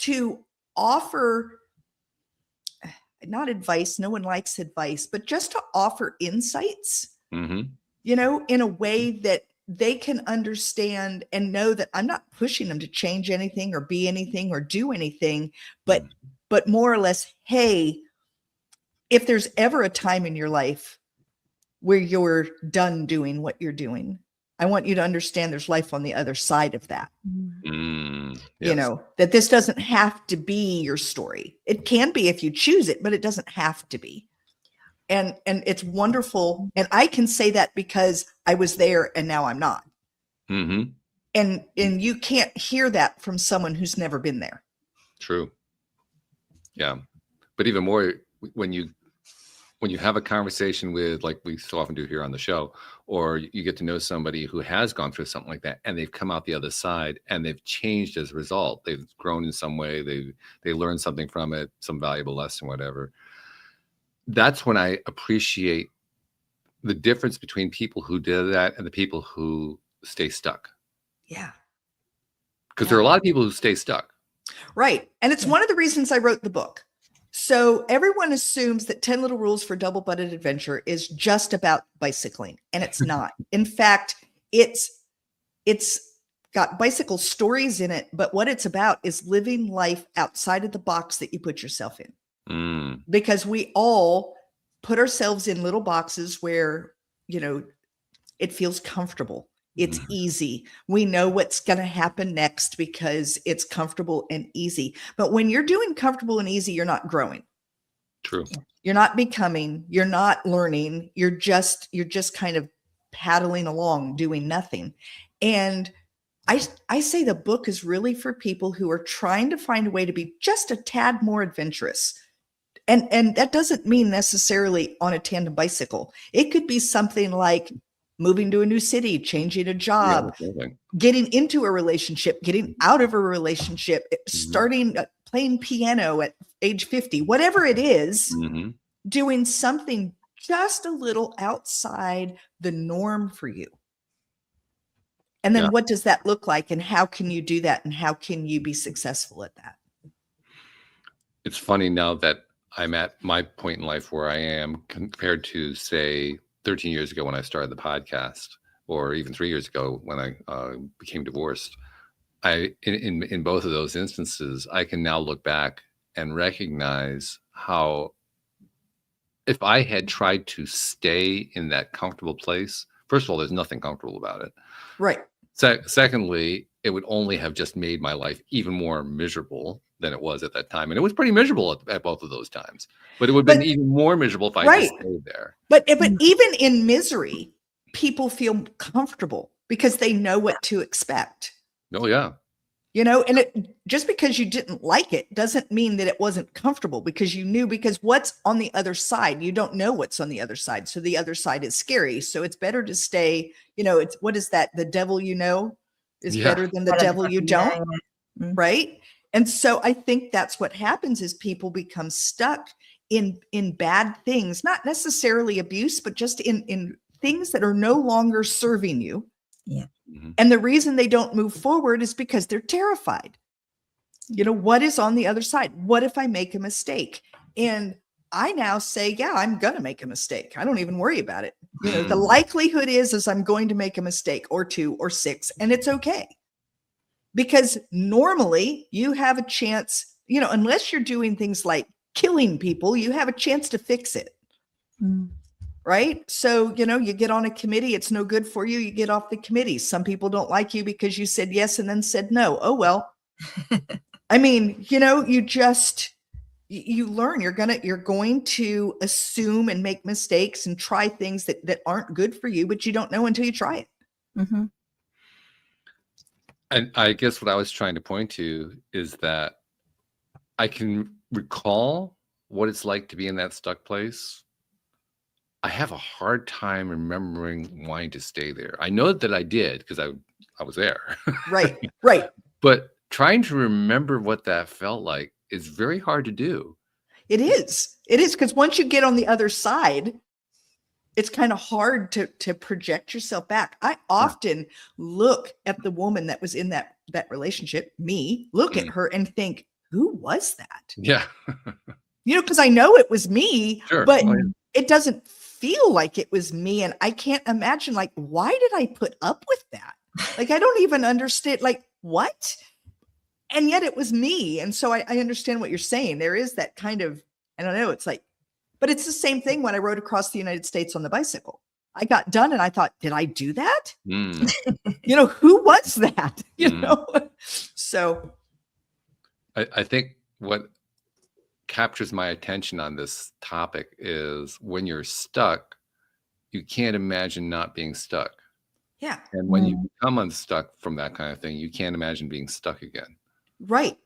S4: to offer, not advice, no one likes advice, but just to offer insights,
S2: Mhm.
S4: in a way that they can understand and know that I'm not pushing them to change anything or be anything or do anything, but more or less, hey, if there's ever a time in your life where you're done doing what you're doing, I want you to understand there's life on the other side of that.
S2: Yes.
S4: That this doesn't have to be your story. It can be if you choose it, but it doesn't have to be. And it's wonderful. And I can say that because I was there and now I'm not.
S2: Mhm.
S4: And you can't hear that from someone who's never been there.
S2: True. Yeah. But even more when you have a conversation with, like we so often do here on the show, or you get to know somebody who has gone through something like that and they've come out the other side and they've changed as a result. They've grown in some way. They learned something from it, some valuable lesson, whatever. That's when I appreciate the difference between people who did that and the people who stay stuck.
S4: Yeah.
S2: Because there are a lot of people who stay stuck.
S4: Right. And it's one of the reasons I wrote the book. So everyone assumes that 10 Little Rules for Double-Butted Adventure is just about bicycling, and it's not. In fact, it's got bicycle stories in it, but what it's about is living life outside of the box that you put yourself in. Because we all put ourselves in little boxes where, it feels comfortable. It's easy. We know what's going to happen next because it's comfortable and easy. But when you're doing comfortable and easy, you're not growing.
S2: True.
S4: You're not becoming, you're not learning. You're just kind of paddling along, doing nothing. And I say the book is really for people who are trying to find a way to be just a tad more adventurous. And that doesn't mean necessarily on a tandem bicycle. It could be something like moving to a new city, changing a job, getting into a relationship, getting out of a relationship, starting playing piano at age 50, whatever it is, doing something just a little outside the norm for you. And then what does that look like? And how can you do that? And how can you be successful at that?
S2: It's funny now that I'm at my point in life where I am compared to, say, 13 years ago when I started the podcast, or even 3 years ago when I became divorced. In both of those instances, I can now look back and recognize how, if I had tried to stay in that comfortable place, first of all, there's nothing comfortable about it.
S4: Right.
S2: Secondly, it would only have just made my life even more miserable than it was at that time. And it was pretty miserable at both of those times. But it would have been even more miserable if I just stayed there.
S4: But even in misery, people feel comfortable because they know what to expect.
S2: Oh, yeah.
S4: And just because you didn't like it doesn't mean that it wasn't comfortable, because you knew, because what's on the other side, you don't know what's on the other side. So the other side is scary. So it's better to stay, it's, what is that? The devil is better than the devil you don't. Right. And so I think that's what happens is people become stuck in bad things, not necessarily abuse, but just in things that are no longer serving you.
S3: Yeah.
S2: Mhm.
S4: And the reason they don't move forward is because they're terrified. What is on the other side? What if I make a mistake? And I now say, yeah, I'm going to make a mistake. I don't even worry about it. The likelihood is I'm going to make a mistake or 2 or 6, and it's okay. Because normally you have a chance, unless you're doing things like killing people, you have a chance to fix it. Right? So, you get on a committee, it's no good for you. You get off the committee. Some people don't like you because you said yes and then said no. Oh, well. I mean, you learn. You're going to assume and make mistakes and try things that aren't good for you, but you don't know until you try it.
S3: Mm-hmm.
S2: And I guess what I was trying to point to is that I can recall what it's like to be in that stuck place. I have a hard time remembering wanting to stay there. I know that I did because I was there.
S4: Right.
S2: But trying to remember what that felt like is very hard to do.
S4: It is because once you get on the other side, it's kind of hard to project yourself back. I often look at the woman that was in that relationship, look at her and think, who was that?
S2: Yeah.
S4: Because I know it was me,
S2: Sure.
S4: but it doesn't feel like it was me. And I can't imagine, why did I put up with that? I don't even understand, what? And yet it was me. And so I understand what you're saying. There is that kind of, I don't know, but it's the same thing when I rode across the United States on the bicycle. I got done and I thought, did I do that? Who was that? So
S2: I think what captures my attention on this topic is when you're stuck, you can't imagine not being stuck.
S4: Yeah.
S2: And when you become unstuck from that kind of thing, you can't imagine being stuck again. Right.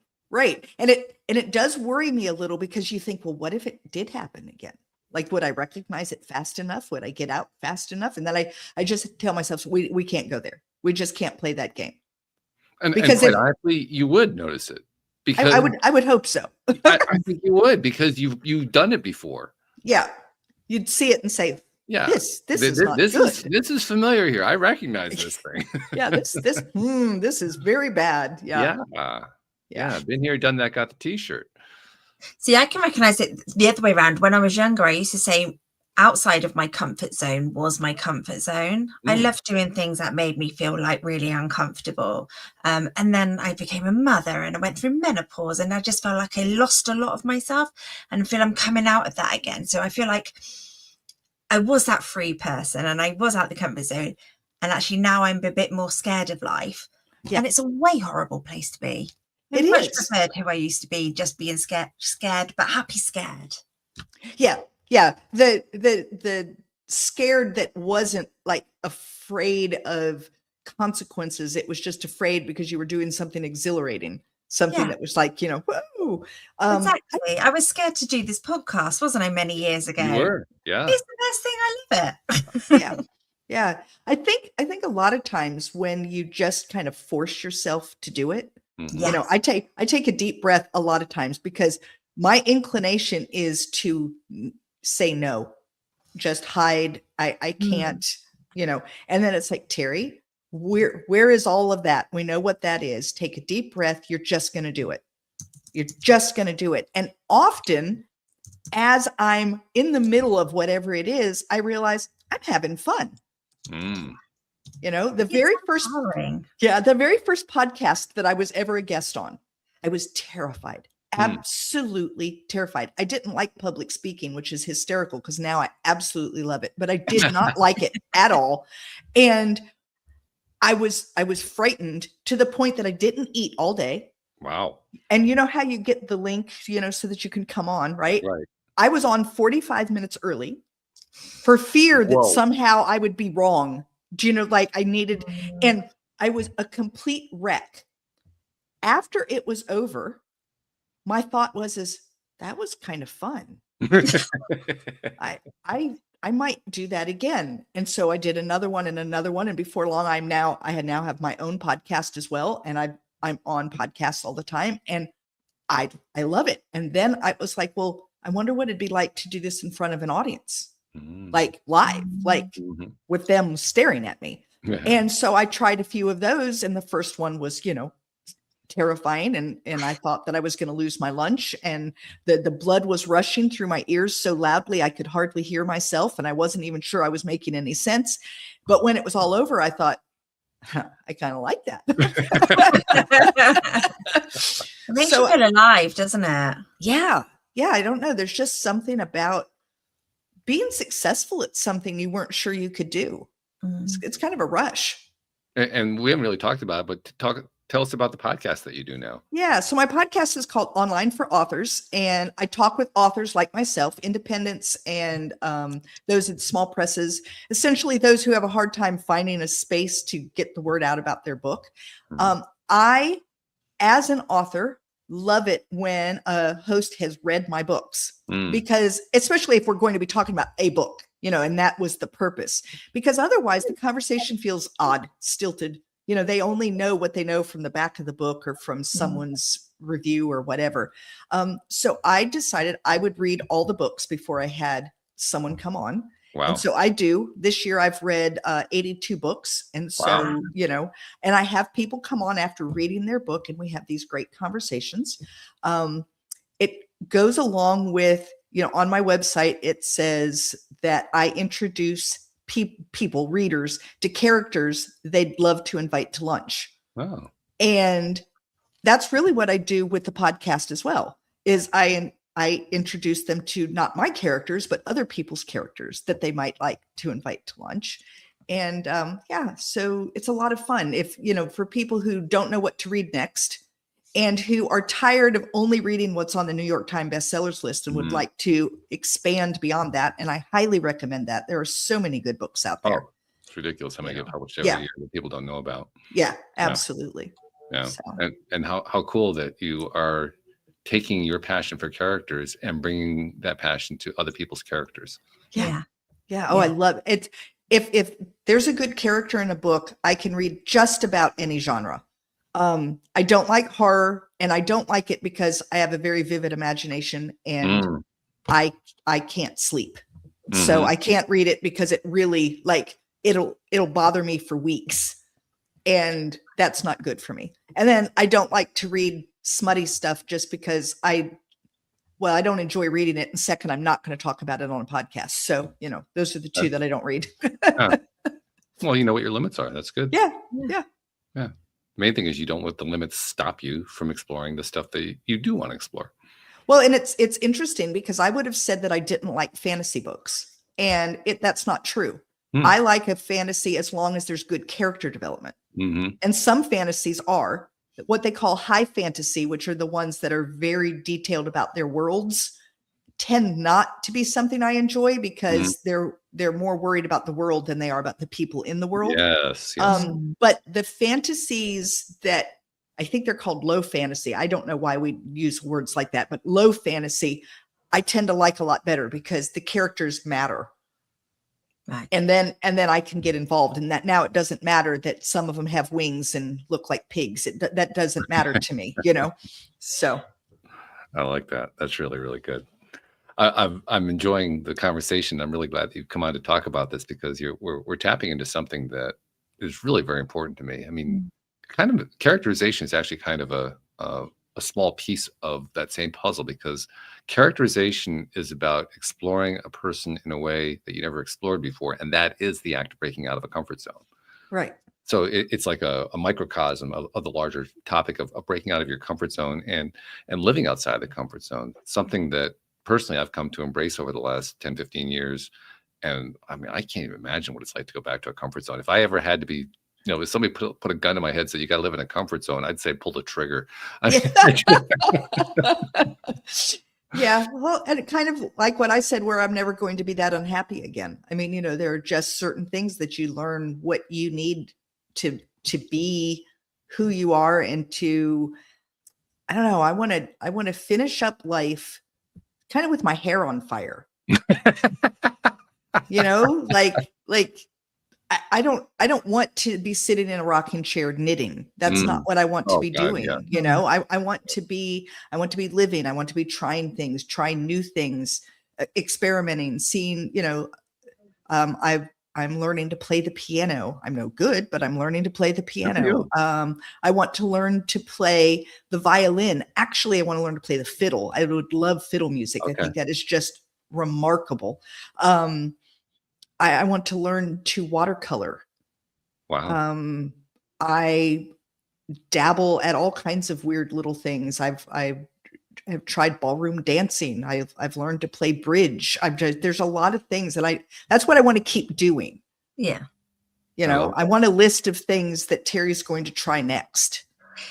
S4: And it does worry me a little because you think, well, what if it did happen again? Would I recognize it fast enough? Would I get out fast enough? And then I just tell myself, we can't go there. We just can't play that game.
S2: And quite honestly, you would notice it. Because
S4: I would hope so.
S2: I think you would, because you've done it before.
S4: Yeah. You'd see it and say, yeah, this is not good.
S2: This is familiar here. I recognize this thing.
S4: Yeah, this is very bad. Yeah.
S2: Yeah. Been here, done that, got the t-shirt.
S3: See, I can recognize it the other way around. When I was younger, I used to say outside of my comfort zone was my comfort zone. I loved doing things that made me feel really uncomfortable. And then I became a mother and I went through menopause and I just felt like I lost a lot of myself and I feel I'm coming out of that again. So I feel like I was that free person and I was out the comfort zone. And actually now I'm a bit more scared of life. Yeah. And it's a way horrible place to be. I much preferred who I used to be, just being scared, but happy scared.
S4: Yeah. The scared that wasn't afraid of consequences. It was just afraid because you were doing something exhilarating, something that was whoa.
S3: Exactly. I was scared to do this podcast, wasn't I, many years ago?
S2: You were, yeah.
S3: It's the best thing. I love it.
S4: Yeah. I think a lot of times when you just kind of force yourself to do it, I take a deep breath a lot of times because my inclination is to say no, just hide. I can't, and then it's like, Teri, where is all of that? We know what that is. Take a deep breath. You're just going to do it. You're just going to do it. And often as I'm in the middle of whatever it is, I realize I'm having fun. The very first podcast that I was ever a guest on, I was terrified. Absolutely terrified. I didn't like public speaking, which is hysterical because now I absolutely love it, but I did not like it at all. And I was frightened to the point that I didn't eat all day.
S2: Wow. And
S4: you know how you get the link, so that you can come on, right?
S2: Right.
S4: I was on 45 minutes early for fear that somehow I would be wrong. I needed, and I was a complete wreck. After it was over, my thought was, that was kind of fun. I might do that again. And so I did another one. And before long, I now have my own podcast as well. And I'm on podcasts all the time and I love it. And then I was like, well, I wonder what it'd be like to do this in front of an audience,
S2: Mm.
S4: like live, like
S2: Mhm.
S4: with them staring at me.
S2: Yeah.
S4: And so I tried a few of those, and the first one was, terrifying. And I thought that I was going to lose my lunch, and the blood was rushing through my ears so loudly I could hardly hear myself. And I wasn't even sure I was making any sense. But when it was all over, I thought, I kind of like that.
S3: It makes you feel alive, doesn't it?
S4: Yeah. I don't know. There's just something about being successful at something you weren't sure you could do. It's kind of a rush.
S2: And we haven't really talked about it, but tell us about the podcast that you do now.
S4: Yeah. So my podcast is called Online for Authors, and I talk with authors like myself, independents, and those in small presses, essentially those who have a hard time finding a space to get the word out about their book.
S2: Mhm.
S4: I, as an author, love it when a host has read my books, because especially if we're going to be talking about a book, and that was the purpose, because otherwise the conversation feels odd, stilted. They only know what they know from the back of the book or from someone's review or whatever. So I decided I would read all the books before I had someone come on.
S2: Wow.
S4: And so I do. This year I've read 82 books. And so, and I have people come on after reading their book, and we have these great conversations. It goes along with, on my website, it says that I introduce people, readers, to characters they'd love to invite to lunch.
S2: Wow.
S4: And that's really what I do with the podcast as well, is I introduce them to not my characters, but other people's characters that they might like to invite to lunch. And so it's a lot of fun. If, for people who don't know what to read next and who are tired of only reading what's on the New York Times bestsellers list and would like to expand beyond that. And I highly recommend that. There are so many good books out there.
S2: Oh, it's ridiculous how many get published every year that people don't know about.
S4: Yeah, absolutely.
S2: Yeah.
S4: So.
S2: And how cool that you are taking your passion for characters and bringing that passion to other people's characters.
S4: Yeah. Oh, I love it. If there's a good character in a book, I can read just about any genre. I don't like horror, and I don't like it because I have a very vivid imagination, and I can't sleep. So I can't read it because it really, it'll bother me for weeks, and that's not good for me. And then I don't like to read smutty stuff just because I don't enjoy reading it. And second, I'm not going to talk about it on a podcast. So, those are the two that I don't read.
S2: Well, you know what your limits are. That's good.
S4: Yeah.
S2: The main thing is you don't let the limits stop you from exploring the stuff that you do want to explore.
S4: Well, and it's interesting because I would have said that I didn't like fantasy books, and that's not true. I like a fantasy as long as there's good character development. And some fantasies are what they call high fantasy, which are the ones that are very detailed about their worlds, tend not to be something I enjoy because they're more worried about the world than they are about the people in the world.
S2: Yes.
S4: But the fantasies that I think they're called low fantasy, I don't know why we use words like that, but low fantasy, I tend to like a lot better because the characters matter.
S3: Right.
S4: And then I can get involved in that. Now it doesn't matter that some of them have wings and look like pigs. That doesn't matter to me, So
S2: I like that. That's really, really good. I'm enjoying the conversation. I'm really glad that you've come on to talk about this because we're tapping into something that is really very important to me. I mean, kind of characterization is actually kind of a small piece of that same puzzle, because characterization is about exploring a person in a way that you never explored before. And that is the act of breaking out of a comfort zone.
S4: Right.
S2: So it's like a microcosm of the larger topic of breaking out of your comfort zone and living outside the comfort zone. Something that personally I've come to embrace over the last 10, 15 years. And I mean, I can't even imagine what it's like to go back to a comfort zone. If I ever had to be, if somebody put a gun in my head, said you got to live in a comfort zone, I'd say pull the trigger.
S4: Yeah. Well, and kind of like what I said, where I'm never going to be that unhappy again. I mean, there are just certain things that you learn what you need to be who you are, and to, I don't know, I want to finish up life kind of with my hair on fire. Like I don't want to be sitting in a rocking chair knitting. That's not what I want to be doing.
S2: Yeah.
S4: You know, I want to be living. I want to be trying things, trying new things, experimenting, seeing, you know, I'm learning to play the piano. I'm no good, but I'm learning to play the piano. I want to learn to play the violin. Actually, I want to learn to play the fiddle. I would love fiddle music. I think that is just remarkable. I want to learn to watercolor.
S2: Wow.
S4: I dabble at all kinds of weird little things. I've tried ballroom dancing. I've learned to play bridge. There's a lot of things that that's what I want to keep doing.
S3: Yeah.
S4: You know, I want a list of things that Teri's going to try next.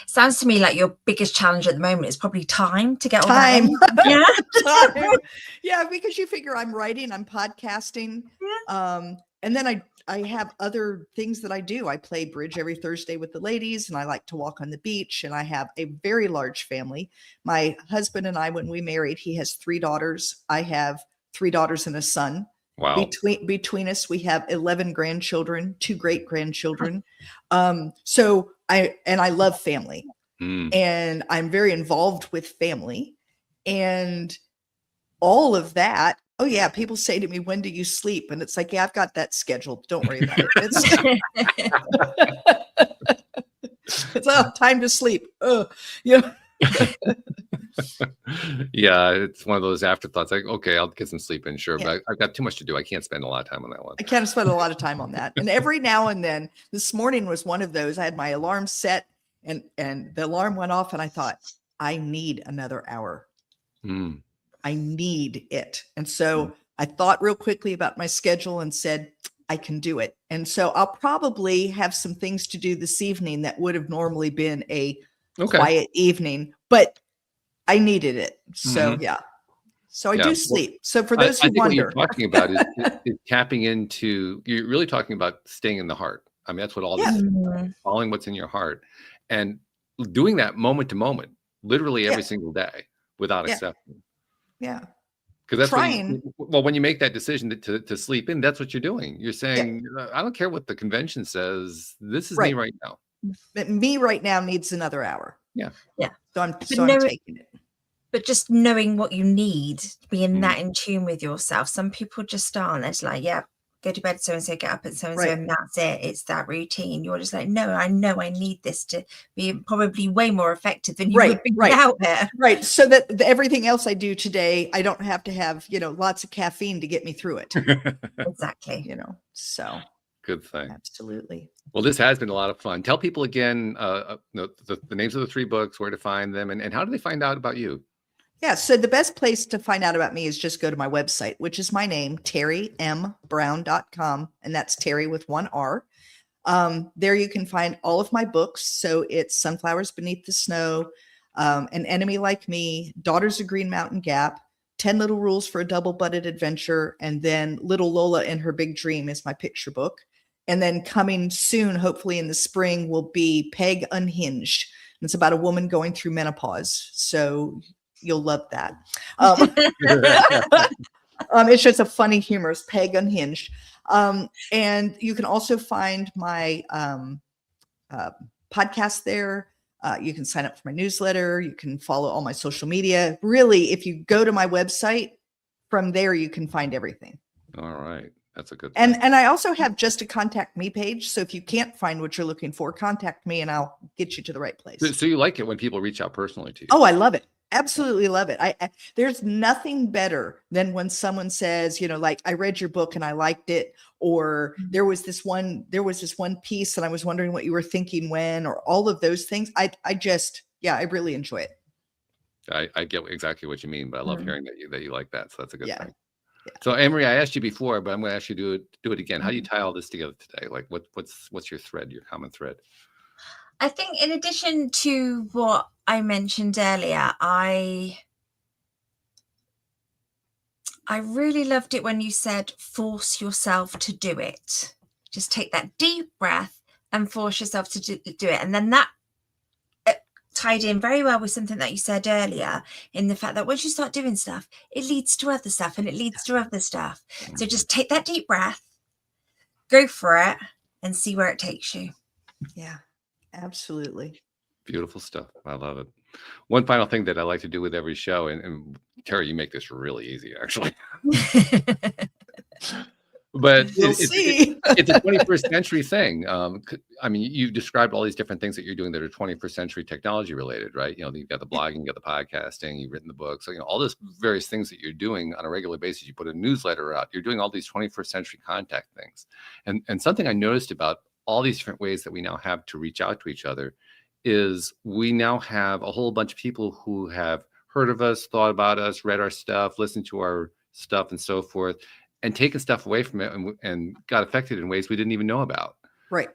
S3: Sounds to me like your biggest challenge at the moment is probably time to get
S4: time.
S3: all that in. Yeah.
S4: Time. Yeah, because you figure I'm writing, I'm podcasting. And then I have other things that I do. I play bridge every Thursday with the ladies, and I like to walk on the beach, and I have a very large family. My husband and I, when we married, he has 3 daughters. I have 3 daughters and a son.
S2: Wow.
S4: Between us, we have 11 grandchildren, 2 great grandchildren. So I love family, and I'm very involved with family, and all of that. Oh yeah. People say to me, when do you sleep? And it's like, yeah, I've got that scheduled. Don't worry about it. It's time to sleep. Yeah.
S2: Yeah. It's one of those afterthoughts. Like, okay, I'll get some sleep in. Sure. But I've got too much to do. I can't spend a lot of time on that one.
S4: I can't spend a lot of time on that. And every now and then, this morning was one of those. I had my alarm set and the alarm went off, and I thought, I need another hour. I need it. And so I thought real quickly about my schedule and said, I can do it. And so I'll probably have some things to do this evening that would have normally been a quiet evening, but I needed it. So yeah. So I do sleep. So for those who wonder,
S2: what you're talking about is tapping into, you're really talking about staying in the heart. I mean, that's what all this is, following what's in your heart and doing that moment to moment, literally every single day without exception.
S4: Yeah.
S2: Because that's when you make that decision to sleep in, that's what you're doing. You're saying, I don't care what the convention says. This is me right now.
S4: But me right now needs another hour.
S2: Yeah.
S3: Yeah.
S4: So I'm taking it.
S3: But just knowing what you need, being that in tune with yourself. Some people just aren't. It's like, yeah, go to bed so-and-so, get up at so-and-so, and that's it. It's that routine. You're just like, no, I know I need this to be probably way more effective than you would be out there.
S4: Right. So that everything else I do today, I don't have to have, lots of caffeine to get me through it.
S3: Exactly.
S4: So.
S2: Good thing.
S4: Absolutely.
S2: Well, this has been a lot of fun. Tell people again, the names of the 3 books, where to find them, and how do they find out about you?
S4: Yeah. So the best place to find out about me is just go to my website, which is my name, TeriMBrown.com. And that's Teri with 1 R. There you can find all of my books. So it's Sunflowers Beneath the Snow, An Enemy Like Me, Daughters of Green Mountain Gap, 10 Little Rules for a Double-Butted Adventure. And then Little Lola and Her Big Dream is my picture book. And then coming soon, hopefully in the spring, will be Peg Unhinged. And it's about a woman going through menopause. So you'll love that. It's just a funny, humorous Peg Unhinged. And you can also find my podcast there. You can sign up for my newsletter. You can follow all my social media. Really, if you go to my website, from there, you can find everything.
S2: All right. That's a good thing.
S4: And I also have just a contact me page. So if you can't find what you're looking for, contact me and I'll get you to the right place.
S2: So you like it when people reach out personally to you?
S4: Oh, I love it. Absolutely love it. I there's nothing better than when someone says, like, I read your book and I liked it, or there was this one piece and I was wondering what you were thinking when, or all of those things. I really enjoy it.
S2: I get exactly what you mean, but I love hearing that you like that. So that's a good thing.
S4: Yeah.
S2: So Anne-Marie, I asked you before, but I'm going to ask you to do it again. How do you tie all this together today? Like what's your thread, your common thread?
S3: I think in addition to what I mentioned earlier, I really loved it when you said force yourself to do it. Just take that deep breath and force yourself to do it. And then that tied in very well with something that you said earlier, in the fact that once you start doing stuff, it leads to other stuff and it leads to other stuff. So just take that deep breath, go for it and see where it takes you.
S4: Yeah, absolutely.
S2: Beautiful stuff. I love it. One final thing that I like to do with every show, and Teri, you make this really easy, actually. But
S4: We'll see.
S2: it's a 21st century thing. I mean, you described all these different things that you're doing that are 21st century technology related, right? You know, you've got the blogging, you've got the podcasting, you've written the books, so, you know, all those various things that you're doing on a regular basis. You put a newsletter out, you're doing all these 21st century contact things. And something I noticed about all these different ways that we now have to reach out to each other is we now have a whole bunch of people who have heard of us, thought about us, read our stuff, listened to our stuff, and so forth, and taken stuff away from it and got affected in ways we didn't even know about.
S4: Right.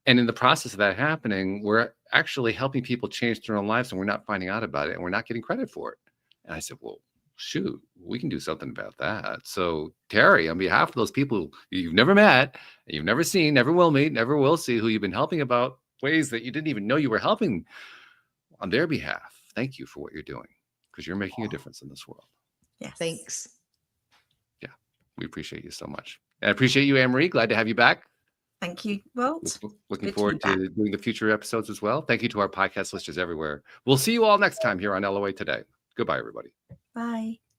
S2: And in the process of that happening, we're actually helping people change their own lives, and we're not finding out about it, and we're not getting credit for it. And I said, well, shoot, we can do something about that. So Teri, on behalf of those people you've never met, you've never seen, never will meet, never will see, who you've been helping about ways that you didn't even know you were helping, on their behalf, thank you for what you're doing, because you're making a difference in this world.
S3: Yes.
S4: Thanks.
S2: We appreciate you so much. And I appreciate you, Anne-Marie. Glad to have you back.
S3: Thank you, Walt.
S2: Looking
S3: Good to
S2: forward
S3: be back.
S2: to doing the future episodes as well. Thank you to our podcast listeners everywhere. We'll see you all next time here on LOA Today. Goodbye, everybody.
S3: Bye.